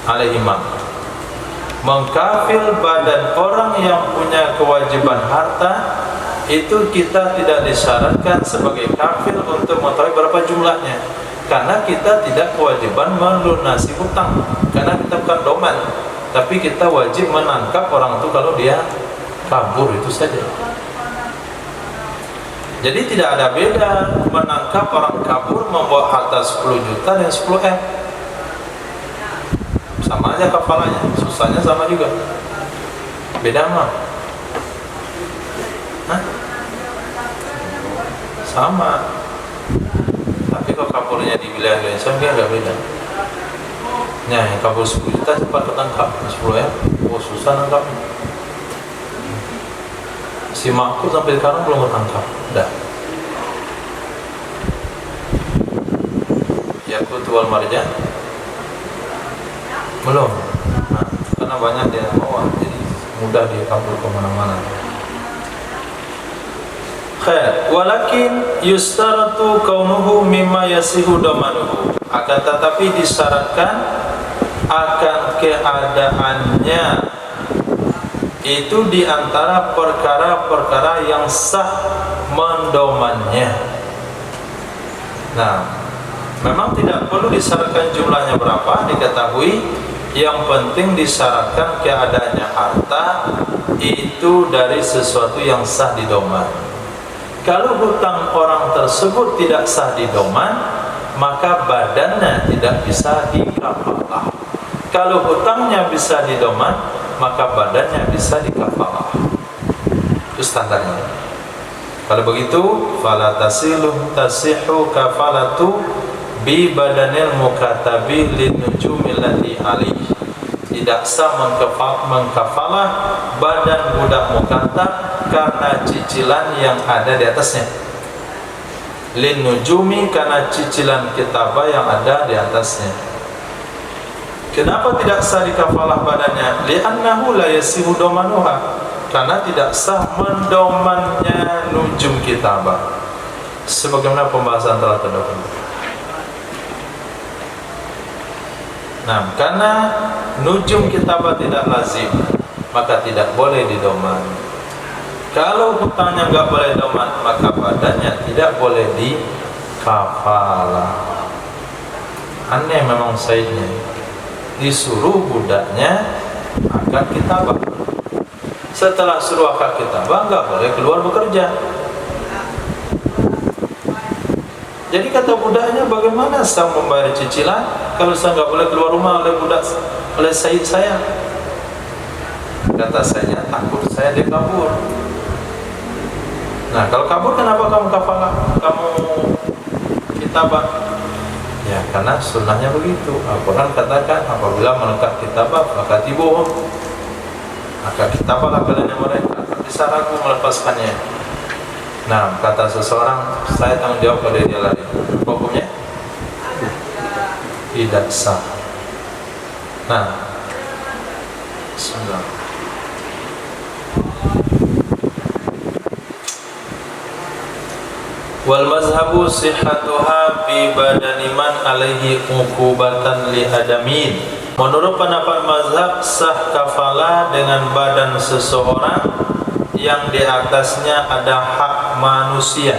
alaihimam, mengkafil badan orang yang punya kewajiban harta. Itu kita tidak disyaratkan sebagai kafil untuk mengetahui berapa jumlahnya, karena kita tidak kewajiban melunasi hutang, karena kita bukan doman. Tapi kita wajib menangkap orang itu kalau dia kabur, itu saja. Jadi tidak ada beda menangkap orang kabur membawa harta 10 juta dan 10 M. Sama aja kafalanya, susahnya sama juga. Beda mah? Hah? Sama. Tapi kalau kaburnya di wilayah Indonesia dia agak beda. Nah, yang kabur 10 juta cepat ketangkap, 10 M. Oh, susah nangkapnya. Si makku sampai sekarang belum ketangkap. Dah. Yakut wal marjan belum. Nah, karena banyak dia bawa, jadi mudah dia kabur kemana-mana. Khair, walakin yustaratu kaunuhu mimma yasihu damanuhu. Akan tetapi disyaratkan akan keadaannya itu diantara perkara-perkara yang sah mendomannya. Nah, memang tidak perlu disyaratkan jumlahnya berapa, diketahui. Yang penting disyaratkan keadaannya harta itu dari sesuatu yang sah didoman. Kalau hutang orang tersebut tidak sah didoman, maka badannya tidak bisa dikafalah. Kalau hutangnya bisa didoman, maka badannya bisa dikafalah. Itu standarnya. Kalau begitu, fala tasihu kafalatu bi badanil mukatabi linujumil lati alih. Tidak sah mengkafalah badan budak mukatab karena cicilan yang ada di atasnya. Linujumi karena cicilan kitabah yang ada di atasnya. Kenapa tidak sah dikafalah badannya? Li'annahu la yasihu domanuha, karena tidak sah mendomannya nujum kitabah, sebagaimana pembahasan telah terdahulu. Nah, karena nujum kitabah tidak lazim, maka tidak boleh didoman. Kalau hutangnya nggak boleh doman, maka badannya tidak boleh dikafalah. Aneh memang saidnya. Disuruh budaknya akad kitabah. Setelah suruh akad kitabah, nggak boleh keluar bekerja. Jadi kata budaknya, bagaimana saya membayar cicilan kalau saya nggak boleh keluar rumah oleh budak, oleh said saya? Kata saya, takut saya dia kabur. Nah, kalau kabur kenapa kamu kafalah? Kamu kitabah? Ya, karena sunnahnya begitu. Al-Quran katakan, apabila melekat kitabah, maka tibuh. Maka kitabahlah kalian mereka. Bisa ragu melepaskannya. Nah, kata seseorang, saya tanggung jawab pada dia lagi. Hukumnya tidak sah. Nah, bismillah. Wal mazhabu sihhatuha bi badani man alaihi uqubatan li adamin. Menurut pendapat mazhab, sah kafalah dengan badan seseorang yang di atasnya ada hak manusia.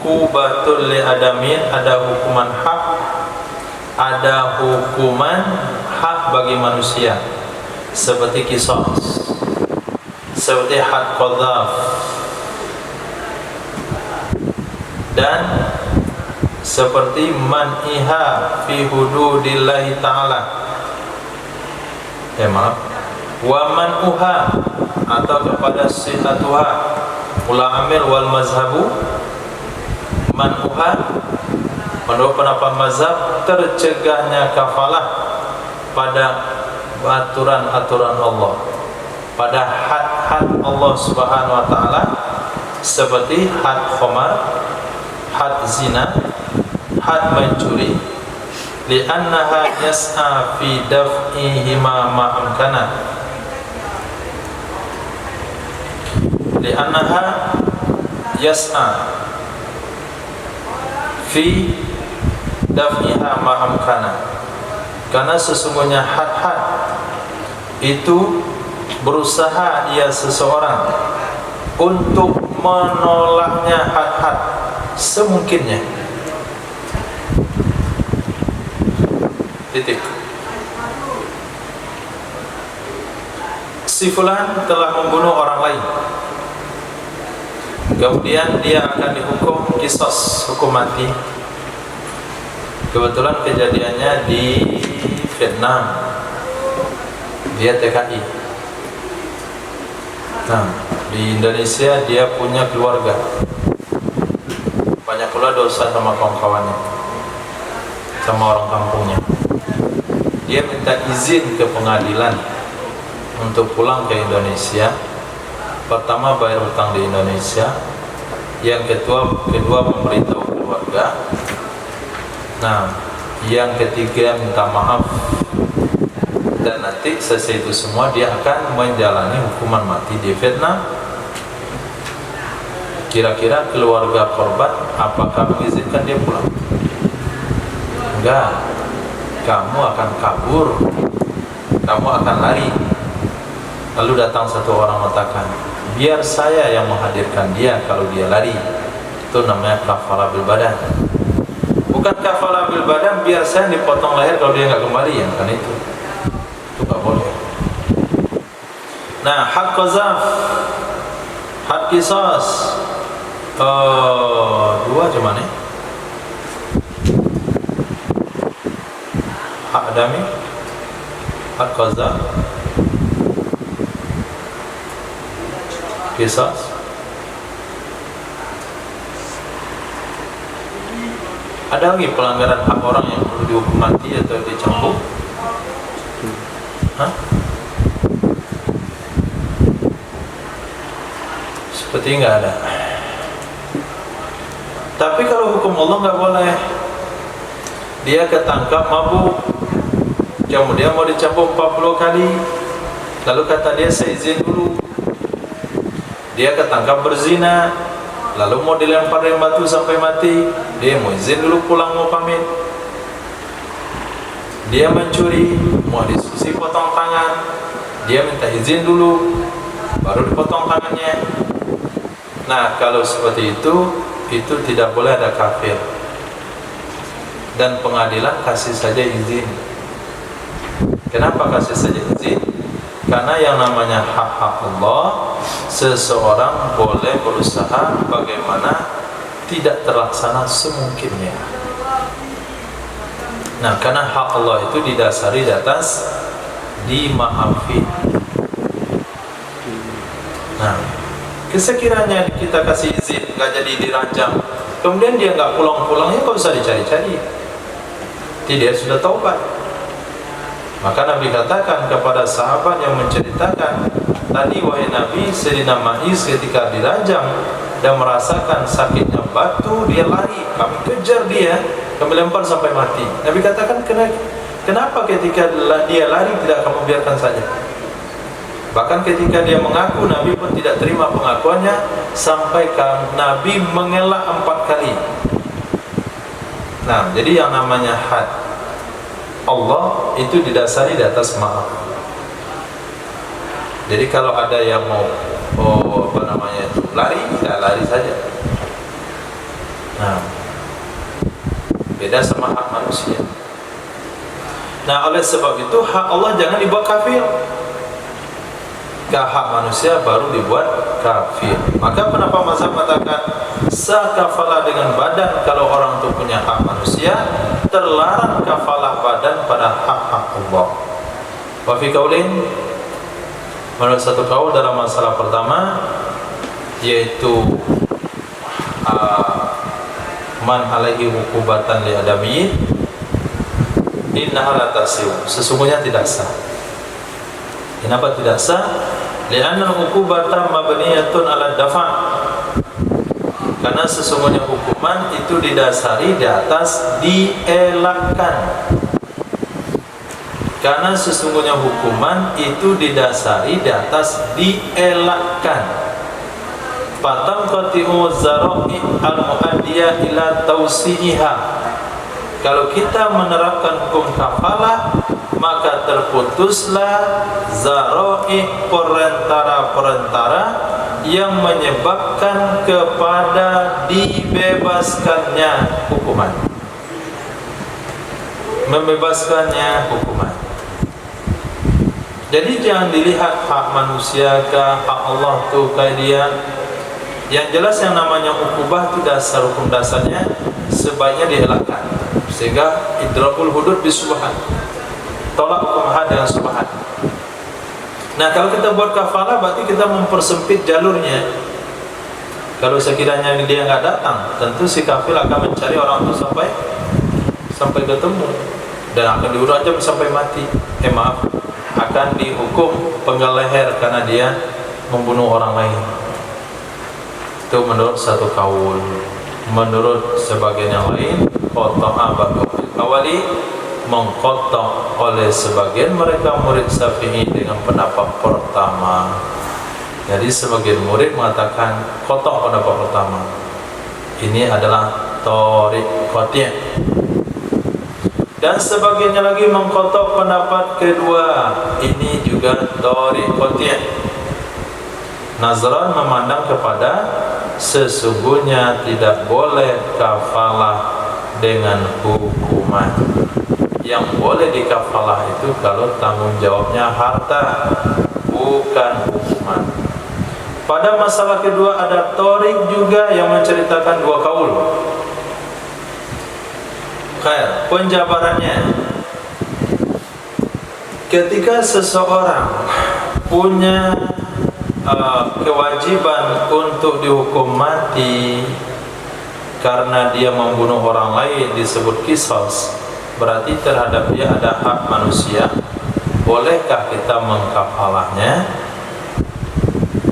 Uqubatul li adamin, ada hukuman hak, ada hukuman hak bagi manusia, seperti qisas. seperti had qadzaf, dan seperti man'iha fi hududillahi ta'ala, maaf, wa man'uha, atau kepada sihatuha, ula amil wal mazhabu man'uha, menurut pendapat mazhab tercegahnya kafalah pada aturan-aturan Allah, pada had-had Allah Subhanahu wa taala, seperti had khamar, had zina, had mencuri, li'annaha yas'a fi daf'ihima ma amkana, li'annaha yas'a fi daf'iha ma amkana, karena sesungguhnya had-had itu berusaha ia seseorang untuk menolaknya had-had semungkinnya. Titik. Si fulan telah membunuh orang lain, kemudian dia akan dihukum qisas, hukum mati. Kebetulan kejadiannya di Vietnam, dia TKI. Nah, di Indonesia dia punya keluarga, banyak pula dosa sama kawan-kawannya, sama orang kampungnya. Dia minta izin ke pengadilan untuk pulang ke Indonesia. Pertama bayar hutang di Indonesia, yang kedua memberitahu keluarga. Nah, yang ketiga minta maaf, dan nanti selesai itu semua dia akan menjalani hukuman mati di Vietnam. Kira-kira keluarga korban apakah mengizinkan dia pulang? Enggak. Kamu akan kabur, kamu akan lari. Lalu datang satu orang mengatakan, biar saya yang menghadirkan dia kalau dia lari. Itu namanya kafalah bil badan. Bukan kafalah bil badan, biar saya dipotong leher kalau dia nggak kembali, ya kan itu nggak boleh. Nah, had qadzaf, had qisas, dua cuman nih. Hak adami, had qadzaf, qisas. Ada lagi pelanggaran hak orang yang perlu dihukum mati atau dicambuk? Hah? Seperti nggak ada. Tapi kalau hukum Allah nggak boleh. Dia ketangkap mabuk, kemudian mau dicambuk 40 kali, lalu kata dia saya izin dulu. Dia ketangkap berzina, lalu mau dilempar dengan batu sampai mati, dia mau izin dulu pulang, mau pamit. Dia mencuri, mau diskusi potong tangan, dia minta izin dulu, baru dipotong tangannya. Nah, kalau seperti itu tidak boleh ada kafir. Dan pengadilan kasih saja izin. Kenapa kasih saja izin? Karena yang namanya hak-hak Allah, seseorang boleh berusaha bagaimana tidak terlaksana semungkinnya. Nah, karena hak Allah itu didasari di atas dimaafin. Nah, sekiranya kita kasih izin, nggak jadi dirajam, kemudian dia nggak pulang-pulangnya, kok usah dicari-cari. Dia sudah taubat. Maka Nabi katakan kepada sahabat yang menceritakan, tadi wahai Nabi, Sayyidina Ma'iz ketika dirajam dan merasakan sakitnya batu, dia lari, kami kejar dia, kami lempar sampai mati. Nabi katakan, kenapa ketika dia lari tidak kamu biarkan saja? Bahkan ketika dia mengaku, Nabi pun tidak terima pengakuannya, sampai Nabi mengelak 4 kali. Nah, jadi yang namanya had Allah itu didasari di atas maaf. Jadi kalau ada yang mau lari, ya lari saja. Nah, beda sama hak manusia. Nah, oleh sebab itu hak Allah jangan dibuat kafir. hak manusia baru dibuat kafir. Maka kenapa mazhab mengatakan sah kafalah dengan badan kalau orang itu punya hak manusia, terlarang kafalah badan pada hak-hak Allah. Wa fi qaulin, menurut satu kaul dalam masalah pertama, yaitu man alaihi hukubatan li adami innaha la tasiu, sesungguhnya tidak sah. Kenapa tidak sah? Li'anna hukubatan mabniyatun ala dafa', karena sesungguhnya hukuman itu didasari di atas dielakkan. Karena sesungguhnya hukuman itu didasari di atas dielakkan. Fatam qati'u zara'i al-mu'addiyah ila tausi'iha. Kalau kita menerapkan hukum kafalah, maka terputuslah zara'i, perantara-perantara yang menyebabkan kepada dibebaskannya hukuman. Membebaskannya hukuman. Jadi jangan dilihat hak manusia kah, hak Allah tuh kayak dia. Yang jelas yang namanya ukubah itu dasar hukum dasarnya sebaiknya dielakkan, sehingga idrakul hudud bisubhan, tolak hukum had dengan subhan. Nah, kalau kita buat kafalah berarti kita mempersempit jalurnya. Kalau sekiranya dia nggak datang, tentu si kafir akan mencari orang itu sampai ketemu dan akan diurut sampai mati. Akan dihukum penggal leher karena dia membunuh orang lain. Itu menurut satu kaul. Menurut sebagian yang lain, qata'a ba'dul awali, mengkotok oleh sebagian mereka murid Syafi'i dengan pendapat pertama. Jadi sebagian murid mengatakan kotok pendapat pertama. Ini adalah thoriq qati'. Dan sebagiannya lagi mengkotok pendapat kedua. Ini juga thoriq qati'. Nazran memandang kepada sesungguhnya tidak boleh kafalah dengan hukuman. Yang boleh dikafalah itu kalau tanggung jawabnya harta, bukan hukuman. Pada masalah kedua ada thoriq juga yang menceritakan dua kaul. Khair, penjabarannya, ketika seseorang punya kewajiban untuk dihukum mati karena dia membunuh orang lain, disebut qisas, berarti terhadap dia ada hak manusia. Bolehkah kita mengkafalahnya?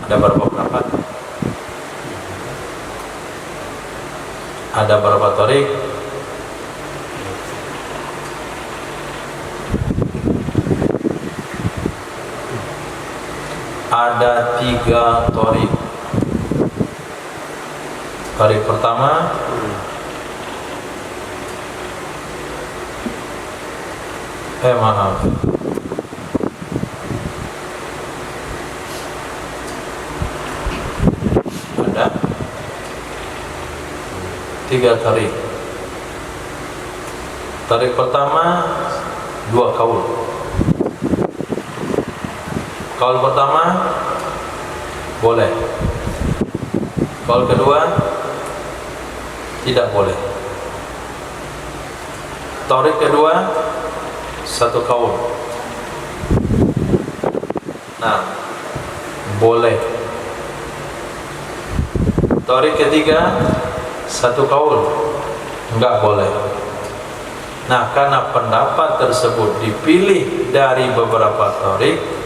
Ada berapa pendapat? Ada berapa thoriq? Ada 3 thoriq. Thoriq pertama, maaf, ada 3 thoriq. Thoriq pertama 2 kaul. Kaul pertama boleh. Kaul kedua tidak boleh. Thoriq kedua 1 kaul. Nah, boleh. Thoriq ketiga 1 kaul, enggak boleh. Nah, karena pendapat tersebut dipilih dari beberapa thoriq,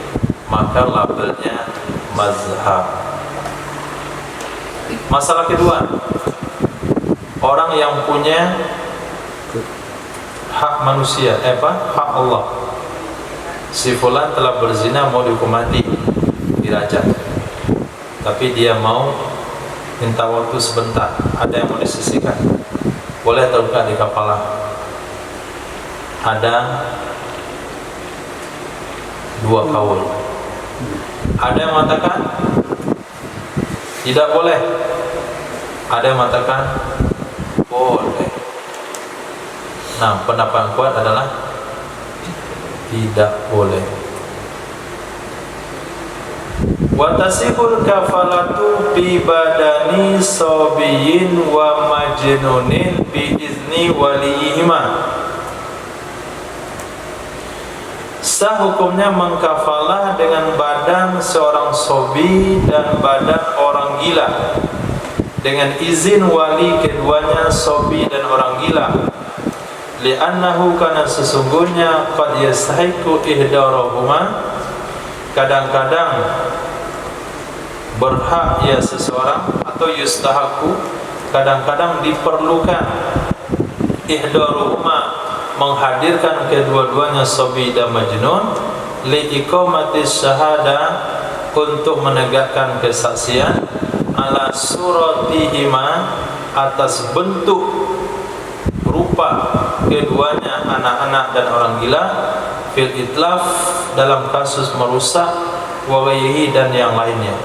maka labelnya mazhab. Masalah kedua, orang yang punya hak manusia, hak Allah. Si fulan telah berzina, mau dihukum mati, dirajam. Tapi dia mau minta waktu sebentar, ada yang mau disisihkan. Boleh atau enggak di kafalah? Ada 2 kaul. Ada yang mengatakan tidak boleh, ada yang mengatakan boleh. Nah, pendapat yang kuat adalah tidak boleh. Wa tasihul kafalatu bi badani sobiyin wa majnunin bi izni waliyihima. Sah hukumnya mengkafalah dengan badan seorang sobi dan badan orang gila dengan izin wali keduanya, sobi dan orang gila. Li'annahu, karena sesungguhnya qad yastahiqu ihdarahuma, kadang-kadang berhak ya seseorang, atau yustahaku, kadang-kadang diperlukan, ihdaruhuma, menghadirkan kedua-duanya sobi dan majnun, liiqamatis syahada, untuk menegakkan kesaksian, ala suratihima, atas bentuk rupa keduanya, anak-anak dan orang gila, fil itlaf, dalam kasus merusak, wa ghayrihi, dan yang lainnya.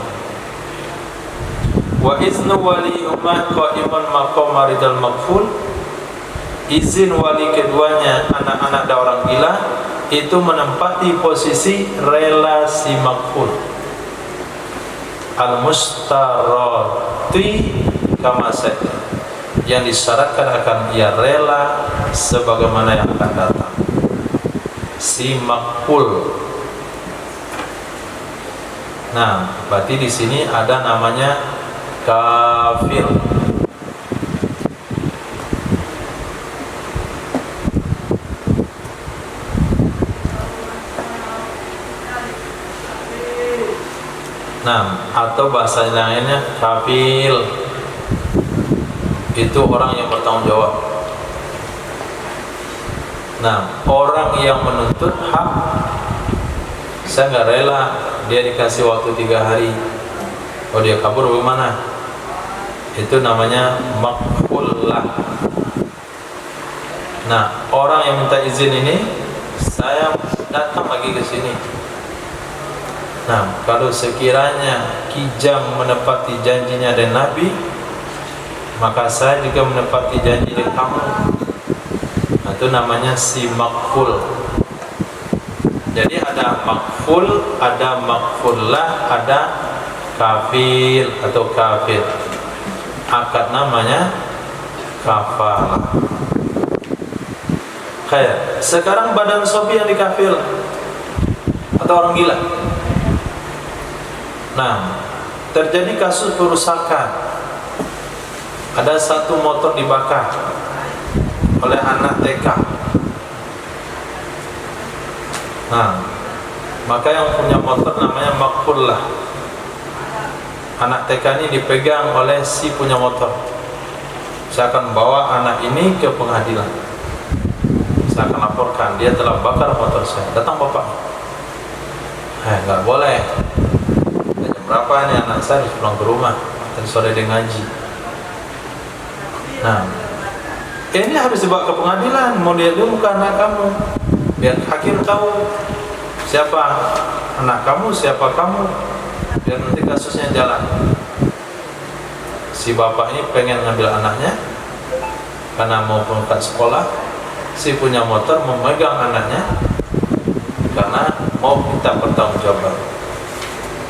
Wa iznu waliyuhuma qa'imun maqama ridal maqful, izin wali keduanya, anak-anak dan orang gila, itu menempati posisi relasi maqful al-mustarati kama saja, yang disyaratkan akan ia rela sebagaimana yang akan datang. Si maqful. Nah, berarti di sini ada namanya kafir. Nah, atau bahasa lainnya kafil. Itu orang yang bertanggung jawab. Nah, orang yang menuntut hak, saya nggak rela dia dikasih waktu 3 hari, oh dia kabur bagaimana? Itu namanya maqfullah. Nah, orang yang minta izin ini, saya datang lagi ke sini. Nah, kalau sekiranya kijang menepati janjinya dengan Nabi, maka saya juga menepati janji dengan kamu. Nah, itu namanya si maqful. Jadi ada maqful, ada maqfullah, ada kafil atau kafir. Akad namanya kafalah. Kayak sekarang badan sobi yang dikafil atau orang gila. Nah, terjadi kasus perusakan. Ada satu motor dibakar oleh anak TK. Nah, maka yang punya motor namanya maqfullah. Anak TK ini dipegang oleh si punya motor. Saya akan bawa anak ini ke pengadilan. Saya akan laporkan dia telah bakar motor saya. Datang bapak. Nggak boleh. Jam berapa nih anak saya harus pulang ke rumah? Tadi sore dia ngaji. Nah, ini harus dibawa ke pengadilan. Mau lihat dulu muka anak kamu, biar hakim tahu siapa anak kamu, siapa kamu, biar nanti kasusnya jalan. Si bapak ini pengen ngambil anaknya karena mau berangkat sekolah. Si punya motor memegang anaknya karena mau minta pertanggungjawaban.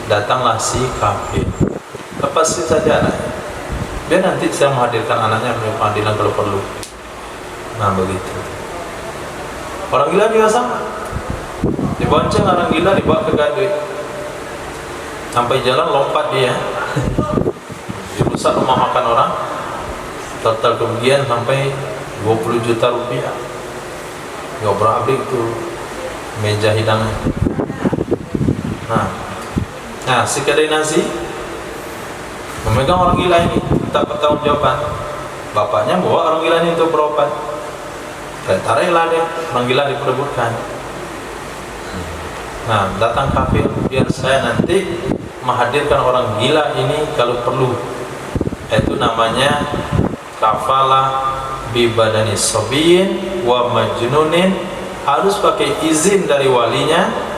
Datanglah si kafir, lepasin saja anaknya, biar nanti saya menghadirkan anaknya ke pengadilan kalau perlu. Nah, begitu. Orang gila juga sama. Dibonceng orang gila, dibawa ke Gadui. Sampai jalan lompat dia. Dirusak rumah makan orang. Total kerugian sampai 20 juta rupiah. Gak berabrik tuh meja hidangan. Nah, si kedai nasi memegang orang gila ini, minta pertanggungjawaban. Bapaknya bawa orang gila ini untuk berobat. Tariklah dia, orang gila diperebutkan. Nah, datang kafir, biar saya nanti menghadirkan orang gila ini kalau perlu. Itu namanya kafalah bi badani sobiyin wa majnunin, harus pakai izin dari walinya.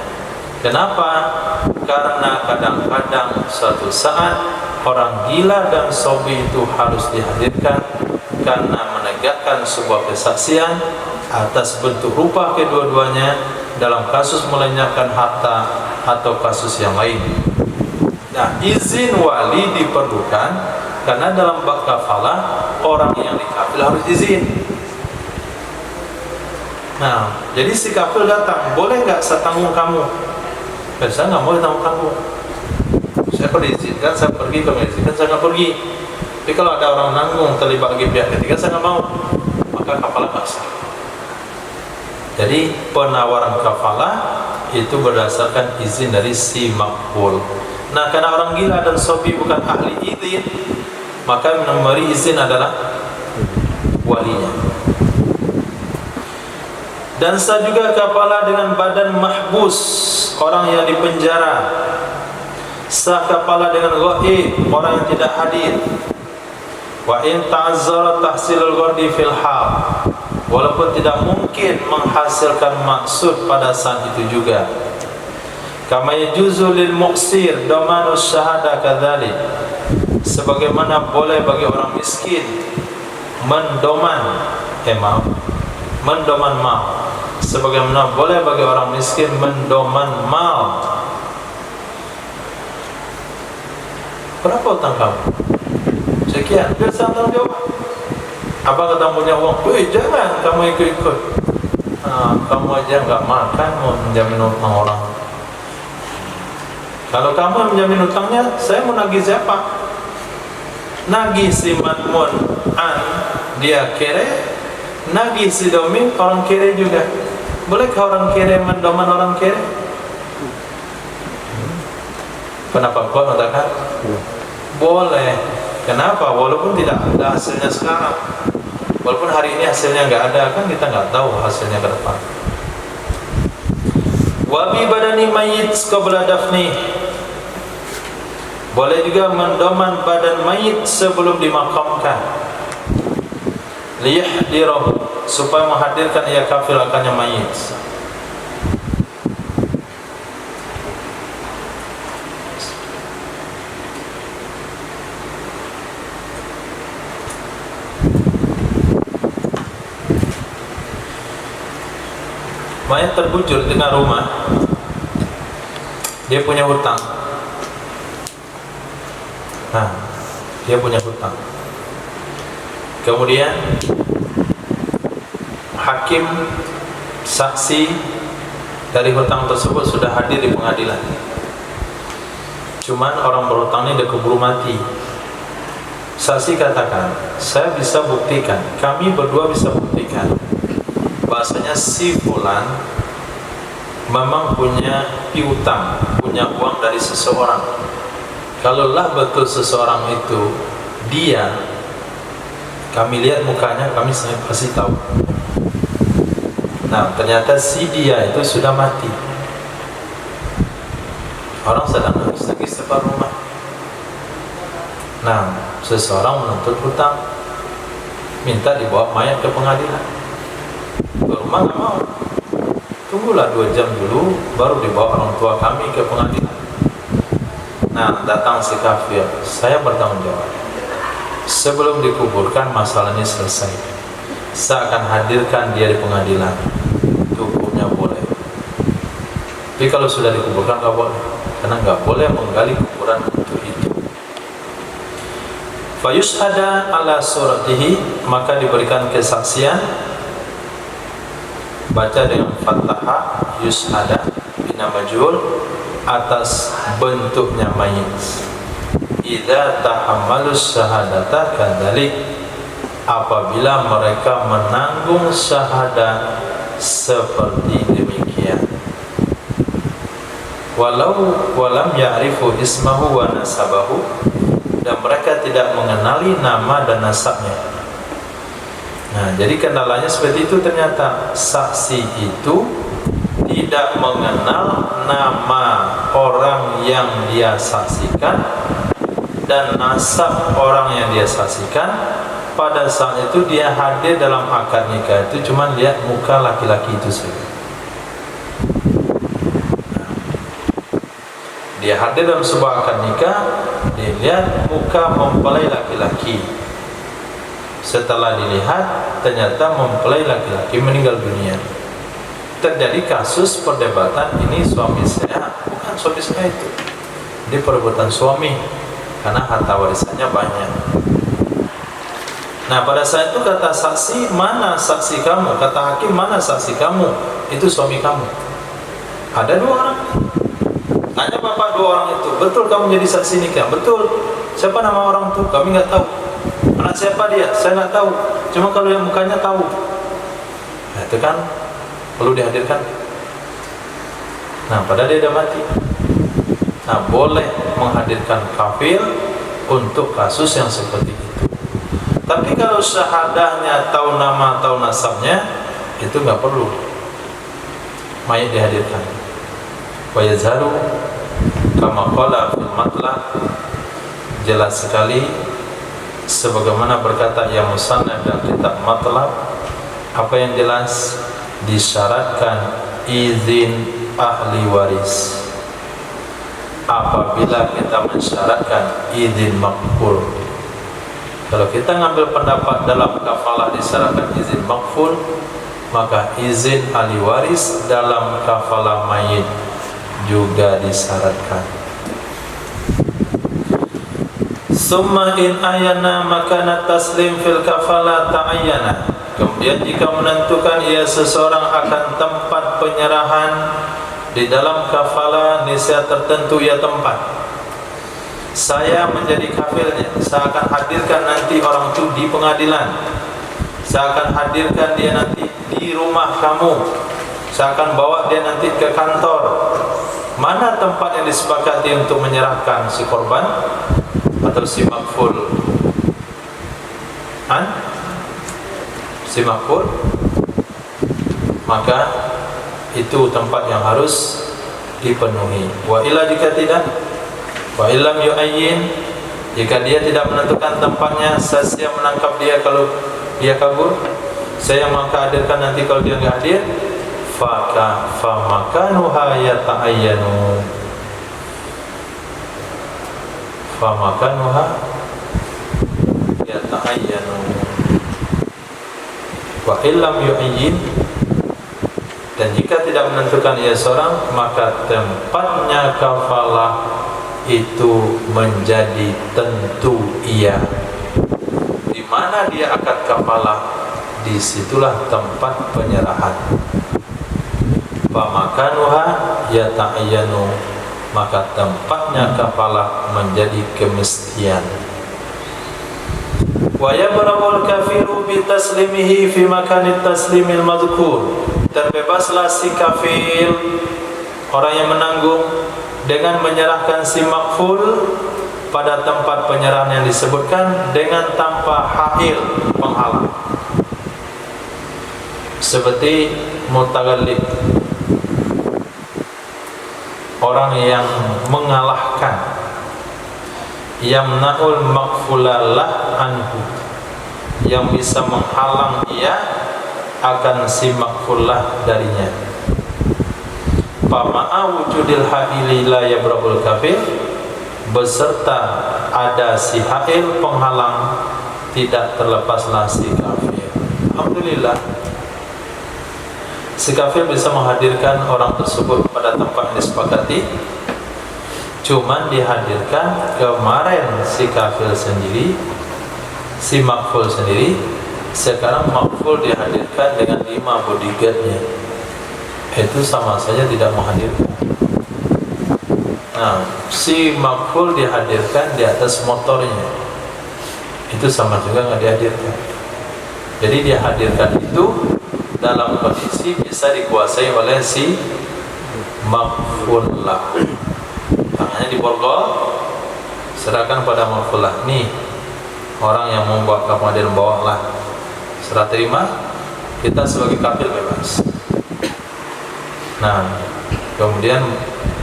Kenapa? Karena kadang-kadang suatu saat orang gila dan sobi itu harus dihadirkan karena menegakkan sebuah kesaksian atas bentuk rupa kedua-duanya dalam kasus melenyapkan harta atau kasus yang lain. Nah, izin wali diperlukan karena dalam bab kafalah orang yang dikafil harus izin. Nah, jadi si kafil datang, boleh nggak saya tanggung kamu? Saya nggak mau tanggung kamu. Saya kalau diizinkan, saya pergi. Kalau diizinkan, saya nggak pergi. Tapi kalau ada orang nanggung terlibat bagi pihak ketiga, saya nggak mau. Maka kafalah nggak sah. Jadi penawaran kafalah itu berdasarkan izin dari si makbul. Nah, karena orang gila dan sobi bukan ahli izin, maka yang memberi izin adalah walinya. Dan sah juga kafalah dengan badan mahbus, orang yang dipenjara. Sah kafalah dengan ghaib, orang yang tidak hadir. Wa in ta'azzara tahsilul ghardi fil hal, walaupun tidak mungkin menghasilkan maksud pada saat itu juga. Kama yajuzu lil muqsir damanus syahada kadzalik, sebagaimana boleh bagi orang miskin mendoman mal, sebagaimana boleh bagi orang miskin mendoman mal. Berapa utang kamu? Sekian. Biar saya tanggung jawab. Abang kata punya uang, jangan kamu ikut-ikut. Kamu aja nggak makan mau menjamin utang orang. Kalau kamu yang menjamin utangnya, saya mau nagih siapa? Nagih si Madmun an, dia kere. Nagih si Domin, orang kere juga. Bolehkah orang kere mendoman orang kere? Kenapa kau mengatakan? Boleh. Kenapa? Walaupun tidak ada hasilnya sekarang, walaupun hari ini hasilnya nggak ada, kan kita nggak tahu hasilnya ke depan. Wabi badani mayit qabla dafni, boleh juga mendoman badan mayit sebelum dimakamkan. Liyahdirahu, supaya menghadirkan ia kafil akannya mayit. Mayat terbujur di tengah rumah, dia punya hutang. Nah, dia punya hutang. Kemudian hakim, saksi dari hutang tersebut sudah hadir di pengadilan. Cuman orang berhutang ini udah keburu mati. Saksi katakan, saya bisa buktikan, kami berdua bisa buktikan bahasanya si fulan memang punya piutang, punya uang dari seseorang. Kalaulah betul seseorang itu dia, kami lihat mukanya, kami pasti tahu. Nah, ternyata si dia itu sudah mati. Orang sedang lagi sebar rumah. Nah, seseorang menuntut hutang, minta dibawa mayat ke pengadilan. Rumah nggak mau, tunggulah 2 jam dulu, baru dibawa orang tua kami ke pengadilan. Nah, datang si kafir, saya bertanggung jawab. Sebelum dikuburkan masalah ini selesai, saya akan hadirkan dia di pengadilan. Itu hukumnya boleh. Tapi kalau sudah dikuburkan nggak boleh, karena nggak boleh menggali kuburan untuk itu. Fayushada ala suratihi, maka diberikan kesaksian. Baca dengan fathah yushada bina majul atas bentuknya mayit. Idza tahammalus syahadata kadzalik, apabila mereka menanggung syahadah seperti demikian. Walam ya'rifu ismahu wa nasabahu, dan mereka tidak mengenali nama dan nasabnya. Nah, jadi kendalanya seperti itu, ternyata saksi itu tidak mengenal nama orang yang dia saksikan dan nasab orang yang dia saksikan. Pada saat itu dia hadir dalam akad nikah itu cuma lihat muka laki-laki itu saja. Nah, dia hadir dalam sebuah akad nikah, dia lihat muka mempelai laki-laki. Setelah dilihat, ternyata mempelai laki-laki meninggal dunia. Terjadi kasus perdebatan, ini suami saya, bukan suami saya itu. Ini perebutan suami karena harta warisannya banyak. Nah, pada saat itu kata saksi, mana saksi kamu? Kata hakim, mana saksi kamu? Itu suami kamu. Ada 2 orang. Tanya bapak 2 orang itu, betul kamu jadi saksi nikah? Betul. Siapa nama orang itu? Kami nggak tahu. Anak siapa dia? Saya nggak tahu. Cuma kalau yang mukanya tahu. Nah, itu kan perlu dihadirkan. Nah, padahal dia sudah mati. Nah, boleh menghadirkan kafil untuk kasus yang seperti itu. Tapi kalau syahadahnya tahu nama, tahu nasabnya, itu nggak perlu mayat dihadirkan. Wa yazharu kama qala fil matla, jelas sekali sebagaimana berkata yang musannaf dalam kitab Matlab, apa yang jelas disyaratkan izin ahli waris. Apabila kita mensyaratkan izin makful, kalau kita ngambil pendapat dalam kafalah disyaratkan izin makful, maka izin ahli waris dalam kafalah mayit juga disyaratkan. Summa in ayana makana taslim fil kafalah ta'ayyana. Kemudian jika menentukan ia seseorang akan tempat penyerahan di dalam kafalah, niscaya tertentu ia tempat. Saya menjadi kafilnya, saya akan hadirkan nanti orang itu di pengadilan, saya akan hadirkan dia nanti di rumah kamu, saya akan bawa dia nanti ke kantor. Mana tempat yang disepakati untuk menyerahkan si korban atau si makful? Si makful, maka itu tempat yang harus dipenuhi. Wa illa jika tidak, wa illam yu'ayyin, jika dia tidak menentukan tempatnya, saya siap menangkap dia kalau dia kabur, saya maka hadirkan nanti kalau dia enggak hadir, fa makanuha yata'ayyanu, fa makanuha yata'ayyanu. Wa illam yu'ayyin, dan jika tidak menentukan ia seorang, maka tempatnya kafalah itu menjadi tentu ia. Di mana dia akan kafalah, disitulah tempat penyerahan. Pamakanuha yata'ayyanu, maka tempatnya kafalah menjadi kemestian. Wa yabra'ul kafiru bi taslimihi fi makanit taslimil madhkur. Terbebaslah si kafir, orang yang menanggung, dengan menyerahkan si makful pada tempat penyerahan yang disebutkan dengan tanpa hail, penghalang, seperti mutaghallib, orang yang mengalahkan, yamna'ul makfulalah anhu, yang bisa menghalang ia akan si makfullah darinya. Pama'a wujudil ha'ili la yabra'ul kafir, beserta ada si ha'il penghalang, tidak terlepaslah si kafir. Alhamdulillah, si kafir bisa menghadirkan orang tersebut pada tempat yang disepakati. Cuman dihadirkan kemarin si kafir sendiri, si makful sendiri, sekarang makful dihadirkan dengan 5 bodyguardnya. Itu sama saja tidak menghadirkan. Nah, si makful dihadirkan di atas motornya, itu sama juga nggak dihadirkan. Jadi dihadirkan itu dalam kondisi bisa dikuasai oleh si makfullah. Tangannya diborgol, serahkan pada makfullah. Nih, orang yang membawa ke pengadilan, bawalah, serah terima, kita sebagai kafir bebas. Nah, kemudian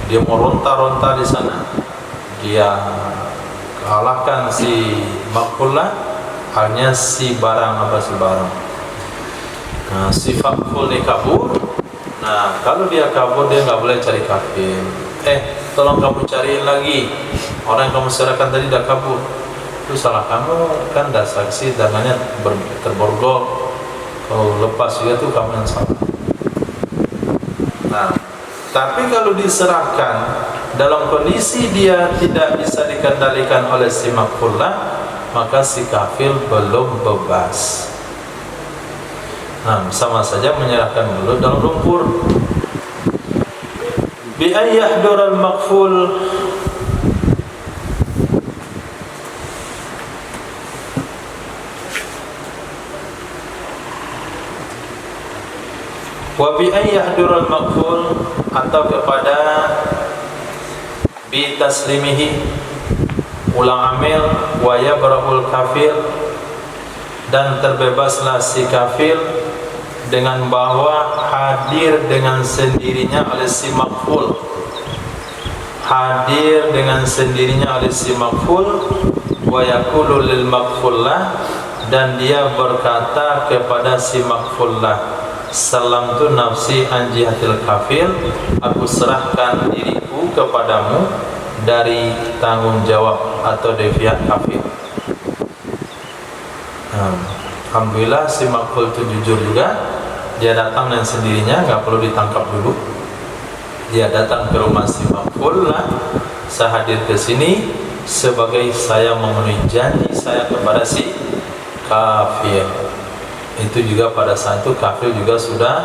dia mau ronta-ronta di sana, dia kalahkan si makfullah, hanya si barang apa si barang. Nah, si makful ini kabur. Nah, kalau dia kabur, dia nggak boleh cari kafir. Tolong kamu cariin lagi orang yang kamu serahkan tadi, dah kabur. Itu salah kamu, kan dah saksi, tangannya terborgol. Kalau lepas juga tuh kamu yang salah. Nah, tapi kalau diserahkan dalam kondisi dia tidak bisa dikendalikan oleh si maf'ullah, maka si kafil belum bebas. Nah, sama saja menyerahkan belut dalam lumpur. Bi ay yahdura al-maqful, wa bi ay yahdura al-maqful, atau kepada bi taslimihi, ulang amil, wa yabrahul kafir, dan terbebaslah si kafir dengan bahwa hadir dengan sendirinya oleh si maqful, hadir dengan sendirinya oleh si maqful, wa yaqulu lil maqfullah, dan dia berkata kepada si maqfullah, salamtu nafsi an jihatil kafir, aku serahkan diriku kepadamu dari tanggung jawab atau dari pihak kafir. Alhamdulillah si maqful itu jujur juga. Dia datang dengan sendirinya, nggak perlu ditangkap dulu. Dia datang ke rumah si maqful lah, saya hadir ke sini sebagai saya memenuhi janji saya kepada si kafir. Itu juga pada saat itu kafir juga sudah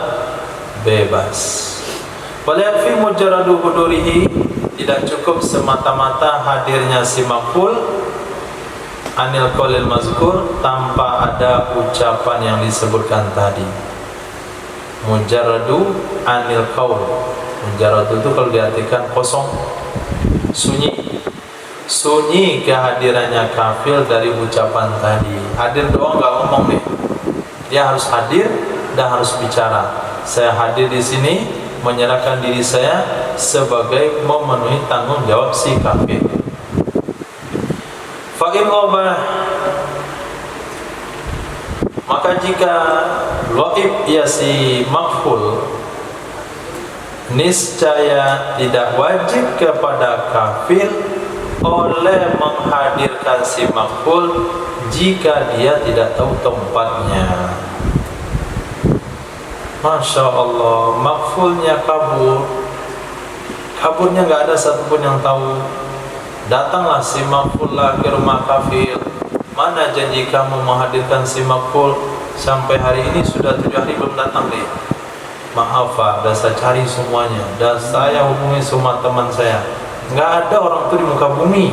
bebas. Wala yakfi mujarradu hudurihi, tidak cukup semata-mata hadirnya si maqful anil qaulil mazkur, tanpa ada ucapan yang disebutkan tadi. Mujarradu anil qaul, mujarradu itu kalau diartikan kosong, sunyi, sunyi kehadirannya kafir dari ucapan tadi. Hadir doang nggak ngomong nih, dia harus hadir dan harus bicara. Saya hadir di sini menyerahkan diri saya sebagai memenuhi tanggung jawab si kafir. Fa'in ghabah, maka jika ghaib ya si maqful, niscaya tidak wajib kepada kafir oleh menghadirkan si maqful jika dia tidak tahu tempatnya. Masya Allah, maqfulnya kabur, kaburnya nggak ada satupun yang tahu. Datanglah si maqfullah ke rumah kafir, mana janji kamu menghadirkan si maqful? Sampai hari ini sudah 7 hari belum datang deh. Maaf Pak, dah saya cari semuanya, dah saya hubungi semua teman saya, nggak ada orang itu di muka bumi.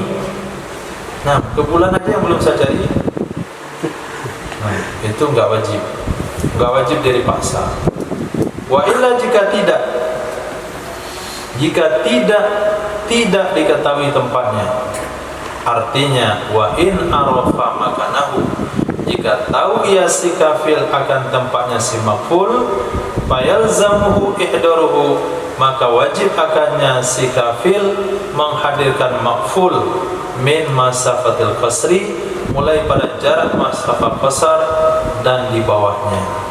Nah, ke bulan aja yang belum saya cari. Nah, itu nggak wajib, nggak wajib dari paksa. Wa illa jika tidak diketahui tempatnya, artinya wa in arafa makanahu, jika tahu ia si kafir akan tempatnya si maqful, fayalzamuhu ihdaruhu, maka wajib akannya si kafir menghadirkan maqful min masafatil qasri, mulai pada jarak masafah qasar dan di bawahnya.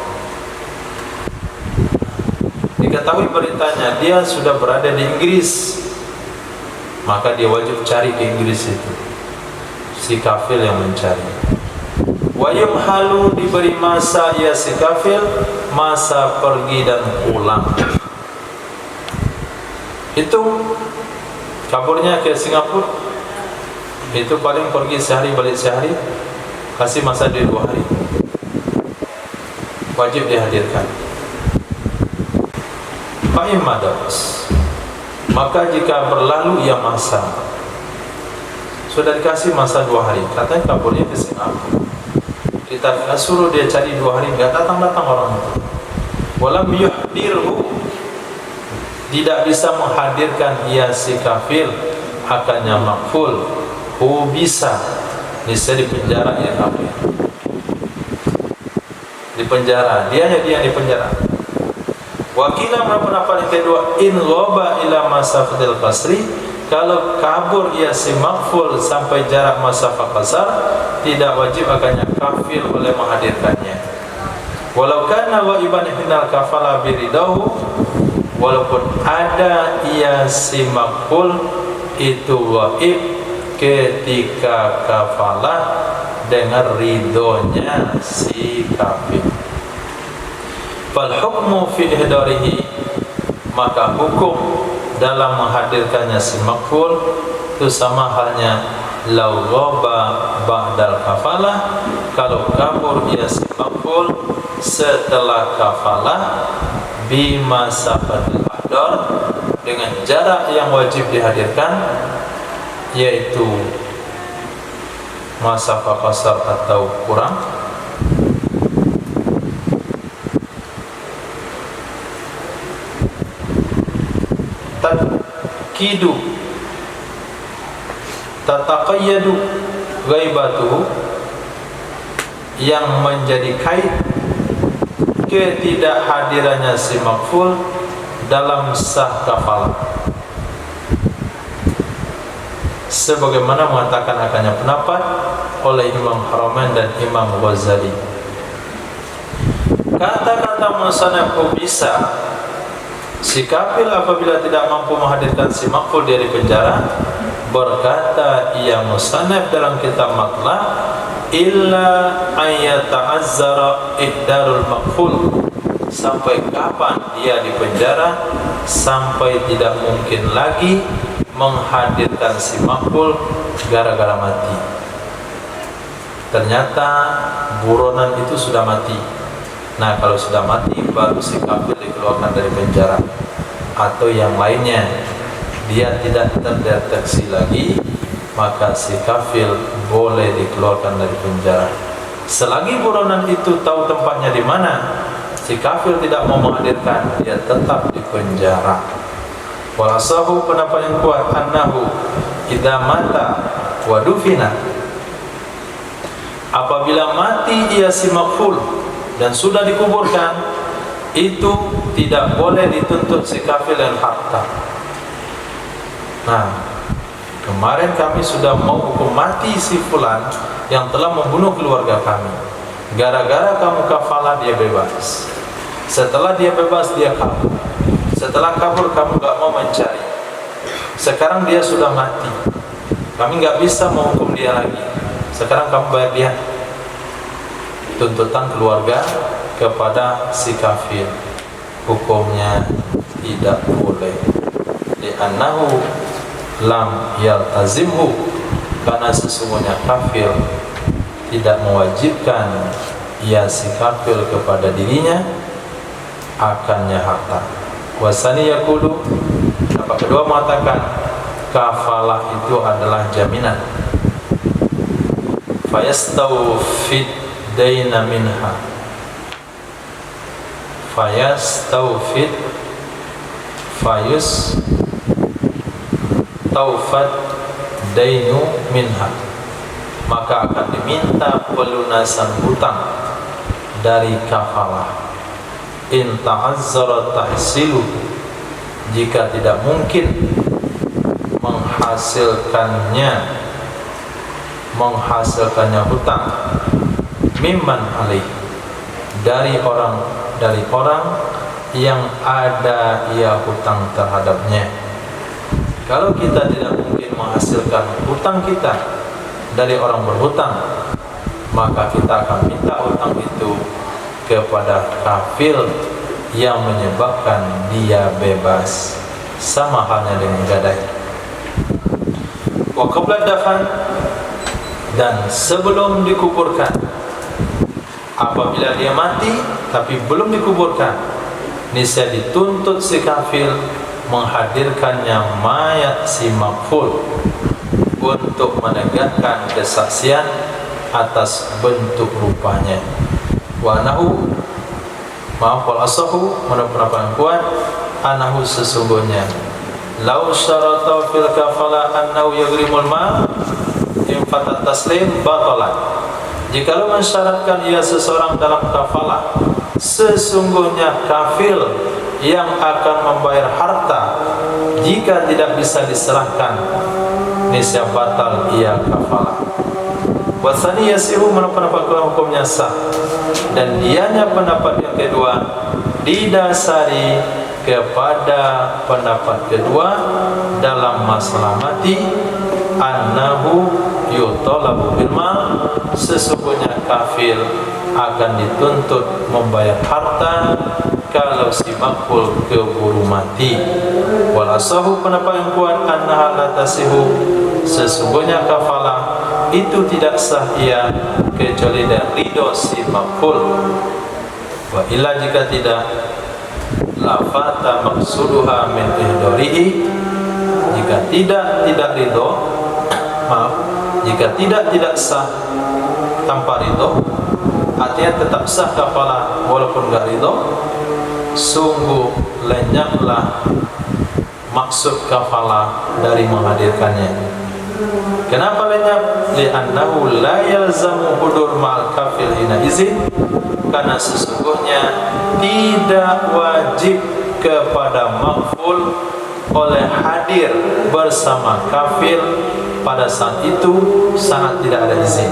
Diketahui beritanya dia sudah berada di Inggris, maka dia wajib cari ke Inggris itu, si kafir yang mencari. Wa yumhalu, diberi masa ya si kafir, masa pergi dan pulang. Itu kaburnya ke Singapura, itu paling pergi sehari balik sehari, kasih masa dia 2 hari, wajib dihadirkan. Fa'im madas, maka jika berlalu ia masa, sudah dikasih masa 2 hari, katanya kaburnya ke Singapura, kita suruh dia cari 2 hari, nggak datang-datang orang itu. Walam yuhdirhu, tidak bisa menghadirkan ia si kafir akannya maqful, hu bisa di penjara ya kafir, di penjara, dia di penjara. Wakilah pendapat yang kedua, in loba ila masafatil qasri, kalau kabur ia si maqful sampai jarak masafah qasar, tidak wajib akannya kafir oleh menghadirkannya. Walau kana wa iban hinal kafala biridahu, walaupun ada ia si maqful itu waib ketika kafalah dengan ridhonya si kafir. Fal hukmu fi ihdarihi, maka hukum dalam menghadirkannya si makful, itu sama halnya lau ghaba ba'dal kafalah, kalau kabur ia si makful setelah kafalah, bima safatil ahdar, dengan jarak yang wajib dihadirkan, yaitu masafah qasar atau kurang. Takidu tataqayyadu ghaibatuhu, yang menjadi kait ketidakhadirannya si makful dalam sah kafalah, sebagaimana mengatakan akannya pendapat oleh Imam Haramain dan Imam Ghazali. Kata-kata musannaf bisa si kafil apabila tidak mampu menghadirkan si makful dari penjara, berkata ia musannaf dalam kitab Matla, illa ayata'azzara ihdarul makful, sampai kapan dia di penjara, sampai tidak mungkin lagi menghadirkan si makful gara-gara mati. Ternyata buronan itu sudah mati. Nah, kalau sudah mati baru si kafir dikeluarkan dari penjara, atau yang lainnya dia tidak terdeteksi lagi, maka si kafir boleh dikeluarkan dari penjara. Selagi buronan itu tahu tempatnya di mana, si kafir tidak mau menghadirkan, dia tetap di penjara. Walasahu, pendapat yang kuat, annahu idza mata wa dufina, apabila mati ia si makful dan sudah dikuburkan, itu tidak boleh dituntut si kafir dan harta. Nah, kemarin kami sudah mau hukum mati si fulan yang telah membunuh keluarga kami. Gara-gara kamu kafalah dia bebas. Setelah dia bebas dia kabur. Setelah kabur kamu gak mau mencari. Sekarang dia sudah mati, kami gak bisa menghukum dia lagi. Sekarang kamu bayar dia. Tuntutan keluarga kepada si kafir, hukumnya tidak boleh. Li'annahu lam yaltazimhu, karena sesungguhnya kafir tidak mewajibkan ia si kafir kepada dirinya akannya harta. Wasani yaqulu, apa kedua mengatakan kafalah itu adalah jaminan. Fayastawfid daina minha, fayastawfid fayus taufat dainu minha, maka akan diminta pelunasan hutang dari kafalah. In ta'azzara tahsilu, jika tidak mungkin menghasilkannya hutang, mimman alaih, dari orang yang ada ia hutang terhadapnya. Kalau kita tidak mungkin menghasilkan hutang kita dari orang berhutang, maka kita akan minta hutang itu kepada kafir yang menyebabkan dia bebas, sama halnya dengan gadai. Wa qabla dafan, dan sebelum dikuburkan, apabila dia mati tapi belum dikuburkan, niscaya dituntut si kafir menghadirkannya mayat si makful untuk menegakkan kesaksian atas bentuk rupanya. Wa anahu, maaf, wal asahu, menurut pendapat kuat, anahu sesungguhnya lau syarata fil kafalah annahu yagrimul mal in fatat taslim batalan, jikalau mensyaratkan ia seseorang dalam kafalah sesungguhnya kafir yang akan membayar harta jika tidak bisa diserahkan, niscaya batal ia kafalah. Wasani yasihu, menurut pendapat hukumnya sah, dan dianya pendapat yang kedua didasari kepada pendapat kedua dalam masalah mati, annahu yutolabu bil mal, sesungguhnya kafir akan dituntut membayar harta kalau si makful keburu mati. Wal asahu, pendapat yang kuat, annaha la tasihu, sesungguhnya kafalah itu tidak sah ia kecuali dari ridho si makful. Wa illa, jika tidak, lafata maksuduha min ihdorihi, jika tidak ridho, maaf, jika tidak sah tanpa ridho, artinya tetap sah kafalah walaupun enggak ridho, sungguh lenyaplah maksud kafalah dari menghadirkannya. Kenapa lenyap? Li'annahu la yalzamu hudur ma'al kafil hina izin, karena sesungguhnya tidak wajib kepada makful oleh hadir bersama kafir pada saat itu, saat tidak ada izin.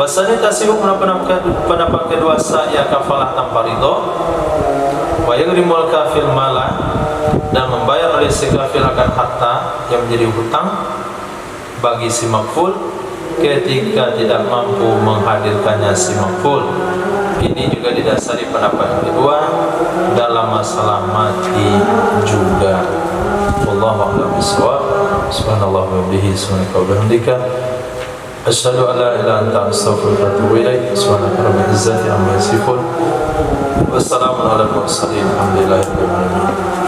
Bahasanya tasihu, pendapat kedua, saya kafalah tanpa ridho. Wa yagrimul kafil malah, dan membayar oleh si kafir akan harta yang menjadi hutang bagi si makful ketika tidak mampu menghadirkannya si makful. Ini juga didasari pendapat yang kedua dalam masalah mati juga. Wallahu a'lam bishawab. Subhanallah wa bihamdihi, subhanaka wa bihamdika, asyhadu an la ilaha illa anta, astaghfiruka wa atubu ilaik. Subhanaka rabbil izzati amma yasifun. Wassalamu ala mursalin. Alhamdulillahirabbil alamin.